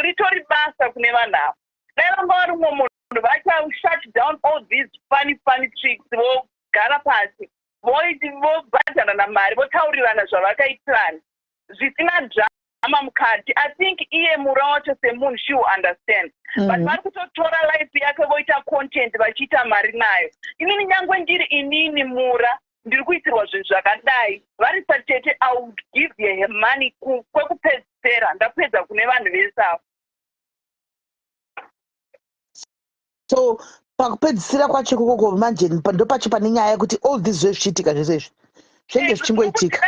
ritori basa kune vanhu avo. Dai vanga vari mumwe munhu vacha shut down all these funny tricks, vogara pasi vobhadharana mari votaurirana zvavakaitirana zvisina drama mukati. I think iye mura wacho semunhu she will understand. But vari kutotora life yake voita content vachiita mari nayo. Inini nyangwe ndiri inini mura ndiri kuitirwa zvinhu zvakadai vari satete I would give her money kwekupedzisira ndapedza kune vanhu vese avo. So pakupedzisira kwacho kokoko manje ndo pacho pane nyaya yekuti all this zvichiitika zvese zvenge zvichingoitika.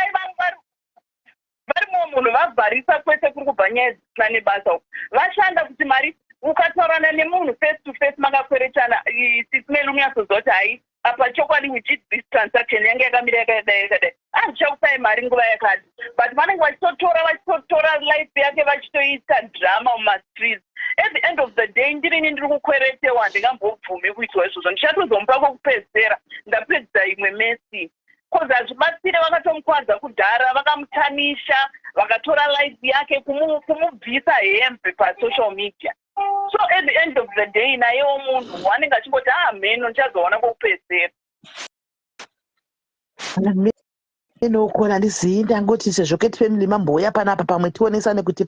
Vari mumwe munhu vabvarisa kwese kuri kubva nyaya dzisina nebasa uku. Vashanda kuti mari ukataurana nemunhu face to face makakweretana sismeli unyatsoziva kuti hai apa chokwadi we did this transaction yange yakamira yakadai hazvichakusai mari nguva yakati. But vanenge vachitotora life yake vachitoita drama mumastreets. At the end of the day ndirini ndiri kukweretewa handingambobvumi kuitwa izvozvo. Ndichatozomupa kwokupedzisira ndapedzisa imwe mesi. Because hazvibatsire vakatomukwadza kudhara vakamutanisha vakatora life yake kumubvisa hembe pasocial media. So at the end of the day nayewo munhu anenge achingoti mheno ndichazoona kwokupedzisira. Enokona handizii ndangoti sezvo Cat Family mamboya panapa pamwe tionesane kuti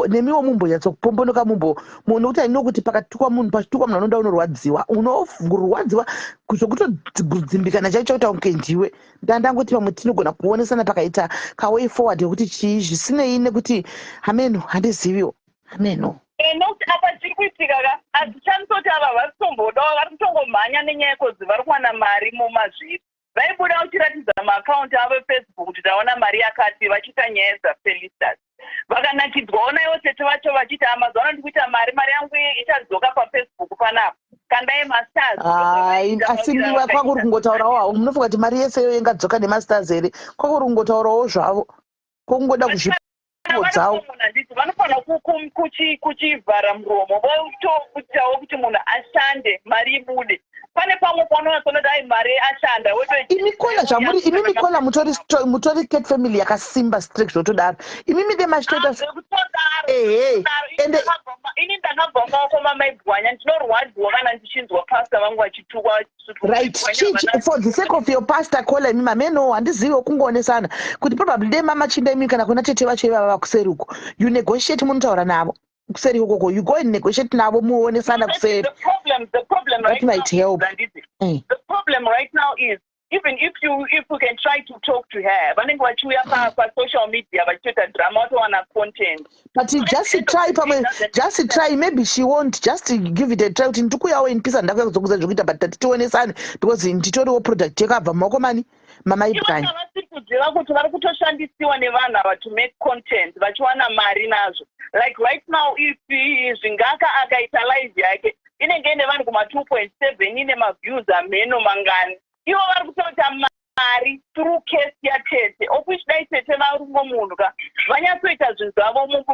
nemiwo mumbonyatsokupombonoka munhu kuti ainokuti pakatukwa munhu pachitukwa munhu anoda unorwadziwa unorwadziwa kuzokutodzimbikana chaicho kuti aunge ndiwe. Ndangoti pamwe tinogona kuonesana pakaita kaway forward yekuti chii zvisinei nekuti hameno handiziviwo hameno. Nokuti apa chiri kuitika hazvichanisoti ava vari kutombodawo vari kutongomhanya nenyaya yekozi vari kuwana mari mumazviri. Vaibuda uchiratidza maakaunti avo efacebook kuti taona mari yakati vachiita nyaya dzafelicitas. Vakanakidzwawo naivo tete vacho vachiti mazuva ano ndikuita mari yangu ichadzoka pafacebook panapa kandai masters. Asi kwakuri kungotaurawo havo munofunga kuti mari yeseyo ingadzoka nemasters here kwakuri kungotaurawo zvavo kwokungoda kuzvipo dzavo. Vanofanira kuchivhara muromo votoitawo kuti munhu ashande mari ibude. Pane pamwe paunonatsonoti ai mari ashanda imi mikola mutori Cat Family yakasimba strict zvotodaro imimi demachitoita ini ndakabva koma maibwanya ndinorwadziwa kana ndichinzwa pastor vangu vachitukwa. Right, for the sake of your pastor kola imi mameno handiziviwo kungoonesana kuti probably dei mamachinda imi kana kuna tete vacho ivava kuseri uko you negotiate munotaura navo kuseri ukoko you go and negotiate navo muonesana kuseri. The problem right that might help. The problem right now is even if we can try to talk to her vanenge vachiuya pasocial media vachiita drama watowana content. But just try maybe she won't just give it a try kuti ndikuyawo in peace handaka kuzokuza zvokuita but tionesane because nditoriwo product yakabva mumaoko mani mamaibwanya. Vasiri kuziva kuti vari kutoshandisiwa nevanhu ava to make content vachiwana mari nazvo. Like right now if Zvingaka akaita live yake inenge ine vanhu kuma 2.7 ine maviews amheno mangani. Ivo vari kutoita mari through case yatete of which dai tete varungo munhu ka vanyatsoita zvinhu zvavo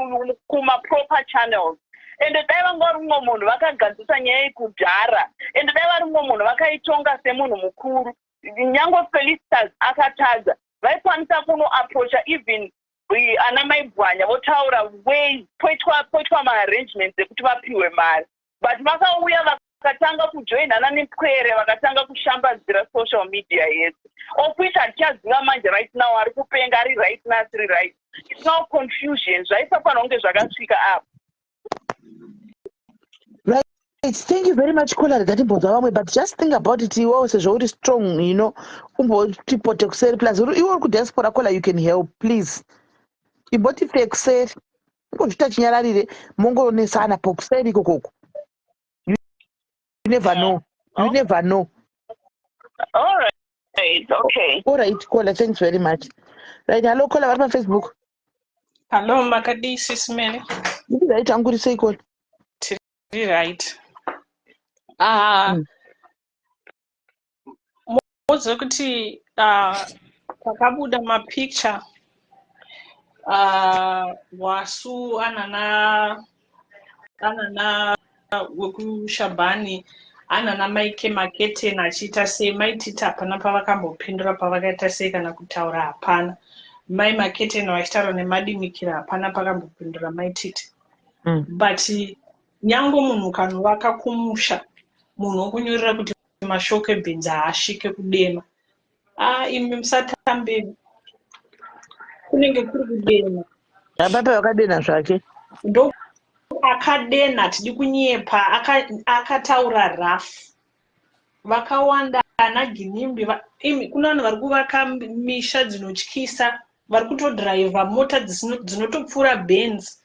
kuma-proper channels. And dai vanga vari mumwe munhu vakagadzisa nyaya kudhara and dai vari mumwe munhu vakaitonga semunhu mukuru nyangwe Felicitas akatadza vaikwanisa kunoaproacha even ana mai bwanya votaura ways poitwa maarrangements ekuti vapiwe mari, but vakauya vakatanga kujoinana nepwere, vakatanga kushambadzira social media yedu, okuita hatichaziva manje right now ari kupenga ari right nasiri right. It's now confusion. Zvaisafanira kunge zvakasvika apo. Right. Thank you very much, Kola. But just think about it. You also very strong, you know. People say plus you are diaspora Kola. You can help, please. You bought it say. You never know. You never know. All right. Okay. All right, Kola. Thanks very much. Right. Hello, Kola. What about Facebook? Hello, Makadi Sismeni. Right. I'm going to say Kola. Right. Mozo kuti pakabuda mapicture Wasu anana wekushabhani anana maike makete nachita sei maitita hapana pavakambopindura pavakaita sei kana kutaura hapana. Mai makete vachitaura nemadimikira hapana pakambopindura maititi. But nyango munhu kanovaka kumusha munhu wokunyorera kuti mashoko ebhenzi haasvike kudema. Imi musatambe kunenge kuri kudena. Apapo wakadena zvake. Ndo akadena tidi kunyepa akataura rafu. Vakawanda ana ginimbi kuna vanhu vari kuvaka misha dzinotyisa, vari kutodhiraivha mota dzinotopfuura Benz.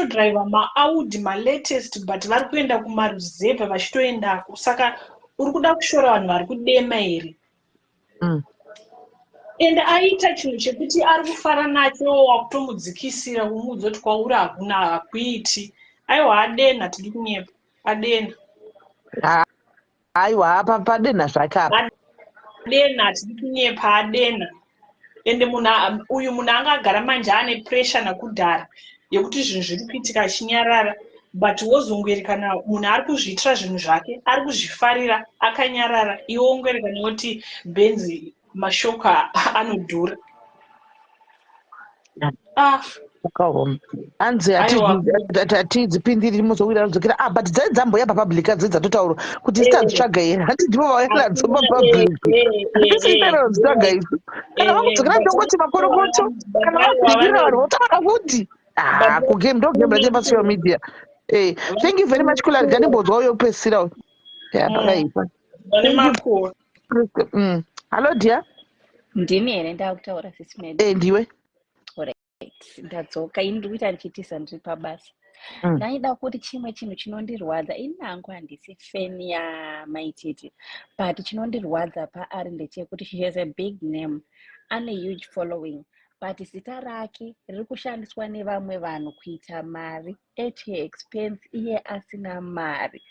Driver Audi latest, but vari kuenda kumaruzevha vachitoendako, saka uri kuda kushora vanhu vari kudema here. And aita chinhu chekuti ari kufara nacho wakutomudzikisira kumuudza kuti kwauri hakuna hakuiti. Aiwa adena tidi kunyepa adena. Aiwa padena zvake apa. Adena tidi kunyepa adena. Ende uyu munhu angagara manje ane pressure nakudhara yekuti zvinhu zviri kuitika achinyarara, but wozongoerekana munhu ari kuzviitira zvinhu zvake, ari kuzvifarira akanyarara, iwe wongoerekana kuti Benzi mashoko anodhura. Hanzi hatidzipindiri muzowira rudzokera but dzai dzamboya papublic dzai dzatotaura kuti sitadzitsvaga here hatidzivo vawairadzo papublic hatisiitaro dzitsvaga isu kana vakudzokera ndongoti makorokoto kana vakudzikira vanhu votaura kuti kugame ndogame rachepasocial media. Thank you very much Kula. Ganimbodzwa uyo kupesira pakaipa. Hello dear. Ndini here ndakutaura Sisimedi. Ndiwe. Ndadzoka ini ndiri kuita ndichitisa ndiri pabasa. Ndaida kuti chimwe chinhu chinondirwadza, ini hangu handisi feni yaMaititi, but chinondirwadza paari ndechekuti she has a big name, ane huge following, but zita rake riri kushandiswa nevamwe vanhu kuita mari at her expense, iye asina mari.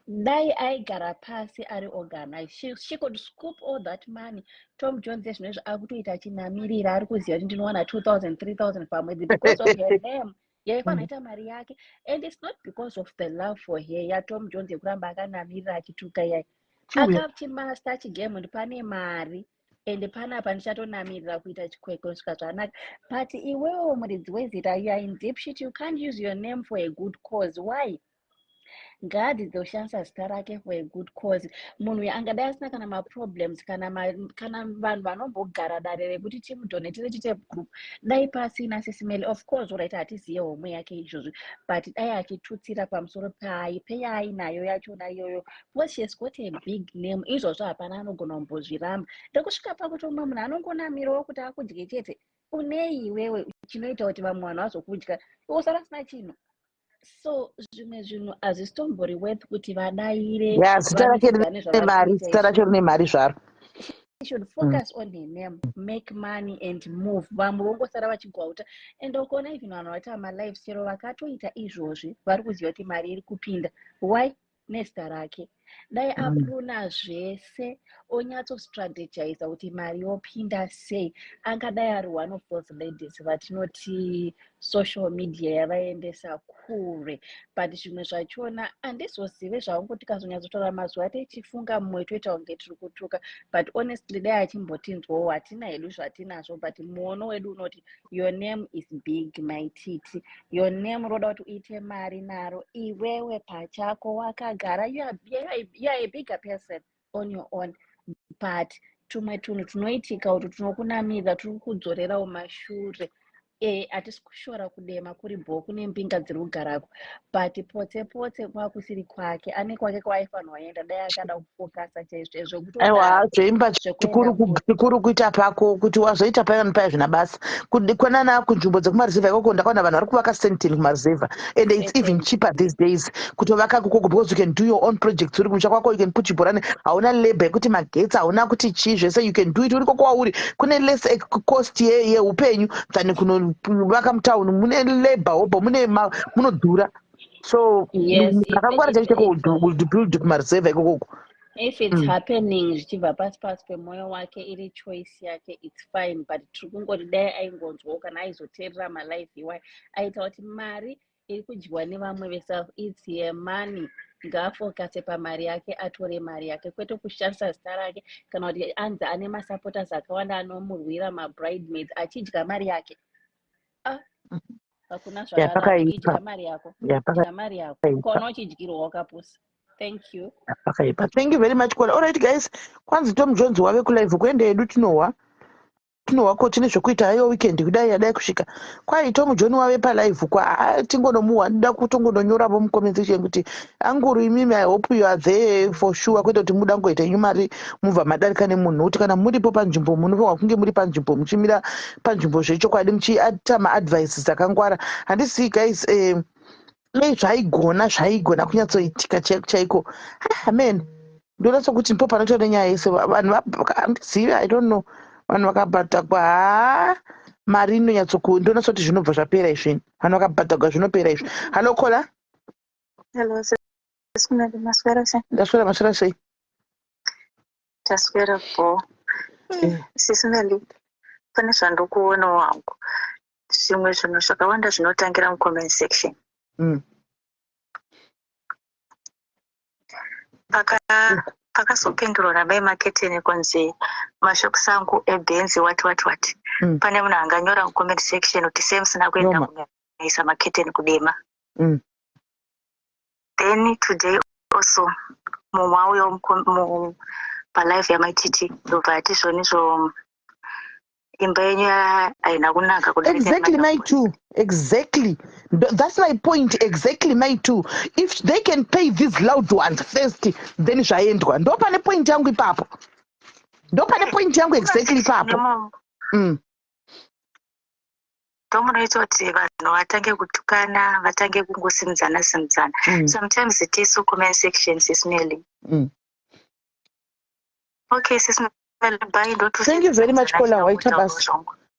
Dai aigara pasi ari organized, she could scoop all that money. Tom Jones zvinezvi ari kutoita achinamirira, ari kuziva kuti ndinowana 2,000 3,000 pamwedzi because of her name. Yaifanaita mari yake, and it's not because of the love for her yaTom Jones yekuramba akanamirira achituka yai. Akati master achigame ndi pane mari and panapa ndichatonamirira kuita chikweko kusvika zvanaka. But iwewe muridzi wezita, you are in deep shit, you can't use your name for a good cause. Why? God dzoshandisa zita rake for a good cause. Munhu uyu angadai asina kana maproblems kana vanhu vanombogara dare rekuti timudonetire chite group. Dai pasina Sisimeli, of course right, hatiziye homwe yake izvozvi, but dai achitutsira pamusoro peyainayo yachona iyoyo, because she has got a big name. Izvozvo hapana anogona kumbozviramba. Ndekusvika pakuti umwe munhu anongonamirawo kuti akudye chete. Unei iwewe chinoita kuti vamwe vanhu vazokudya iwe usara usina chinhu. So zvimwe zvinhu hazvitombori worth kuti vadaire. Zita rake rine mari zvaro. She should focus on her name, make money and move. Vamwe vongosara vachigwauta. And ukaona even vanhu vaita malife chero vakatoita izvozvi vari kuziva kuti mari iri kupinda. Why? Nezita rake. dai apruna zvese onyatsostrategiza kuti mari yopinda sei, angadai ari one of those ladies vatinoti social media yavaendesa kure. But zvimwe zvachona handizozive zvavo tikazonyatsotaura mazuva tichifunga mumwe toita kunge tiri kutuka, but honestly dai achimbotinzwawo hatina hedu zvatinazvo, but muono wedu unoti your name is big maititi, your name roda kuti uite mari naro, iwewe pachako wakagara, you are a bigger person on your own. But tumwe tunhu tunoitika kuti tinokunamidza turi kudzorera mumashure. Hatisi kushora kudema kuri bhuku nembinga dziri kugarako, but potse kwakusiri kwake, ane kwake kwaaifanirwa waenda dai akada kufokasa chaizvo aiwa zveimba chikuru kuita pako kuti wazoita paya paya zvina basa kwanana kunzvimbo dzekumarizevha ikoko ndakaona vanhu vari kuvaka sentin kumarizevha, and it's even cheaper these days kutovaka kukoko because you can do your own projects uri kumusha kwako, you can put chibhorani, hauna labor yekuti magetsi, hauna kuti chii, zvese you can do it uri koko wauri, kune less cost yeupenyu than kunovaka mutauni, mune labor hobo munodhura, so akangwara chaicheko build kumarizevha ikokoko. If it's happening zvichibva pasi pemwoyo wake iri choice yake, it's fine, but tiri kungoti dai aingonzwawo kana aizoteerera malife iwayo aita kuti mari iri kudyiwa nevamwe veself, it's your money, ngaafokase pamari yake, atore mari yake, kwete kushandisa zita rake kana kuti anzi ane masupporters akawanda anomurwira mabridemaids achidya mari yake. Hakuna zvakanaka, idya mari yako, idya mari yako, kona uchidyirwa wakapusa. Thank you. Thank you very much. All right, guys. Kwanzi Tom Jones wave kulive kwende edu tinowa ko tine zvokuita hayo weekend kudai yadai kusvika kwai Tom John wave palive kwa tingonomuwa nda kutongononyora vo mucomment section kuti anguru imimi I hope you are there for sure, kwete kuti muda ngoita nyumari mubva madarika nemunhu, kuti kana muripo panzvimbo munofanirwa kunge muri panzvimbo muchimira panzvimbo zvechokwadi muchiata maadvices akangwara. Handisi guys zvaigona kunyatsoitika chaiko. Amen. Ndona sokuti ndipo panotora nyaya yese vanhu handizivi, I don't know, vanhu vakabhatakwa mari inonyatsoku, ndona soti zvinobva zvapera izvini, vanhu vakabhatakwa zvinopera izvi. Halo Kola. Hello, sikunadi maswera sei? Ndaswera, maswera sei? Taswera po. Sisinali pane zvandokuona wangu, zvimwe zvinhu zvakawanda zvinotangira mucomment section. Pakazopindurwa nabai maketeni kunzi mashokisi angu ebenzi what. Pane munhu anganyora mucomment section kuti sei musina kuenda kunaisa maketeni kudema. Then today also mumwe auya palive yamaititi ndobva ati zvonizvo imba yenyu haina kunaka. Exactly, my too. Exactly. That's my point. Exactly, my too. If they can pay these loud ones first, then zvaendwa. Ndo pane point yangu ipapo. Ndo pane point yangu exactly ipapo. Ndomunoita kuti vanhu vatange kutukana, vatange kungosimudzana. Sometimes it is so comment section sismeli. Okay, sismeli. Thank you very much, Kola.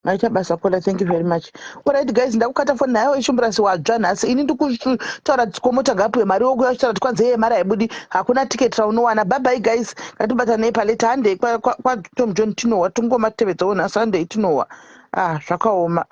Maita basa Kola, thank you very much. All right, guys, ndakukata phone nayo ishumbrasi wadzva nhasi. Ini ndikutaura tikomota gapu yemari yokuya kutaura kwanze yemari haibudi, hakuna ticket raunowana. Bye bye guys. Ngatibatanei paleta hande kwa Tom John tinowa, tungomatevedzawo nhasi hande tinowa. Zvakaoma.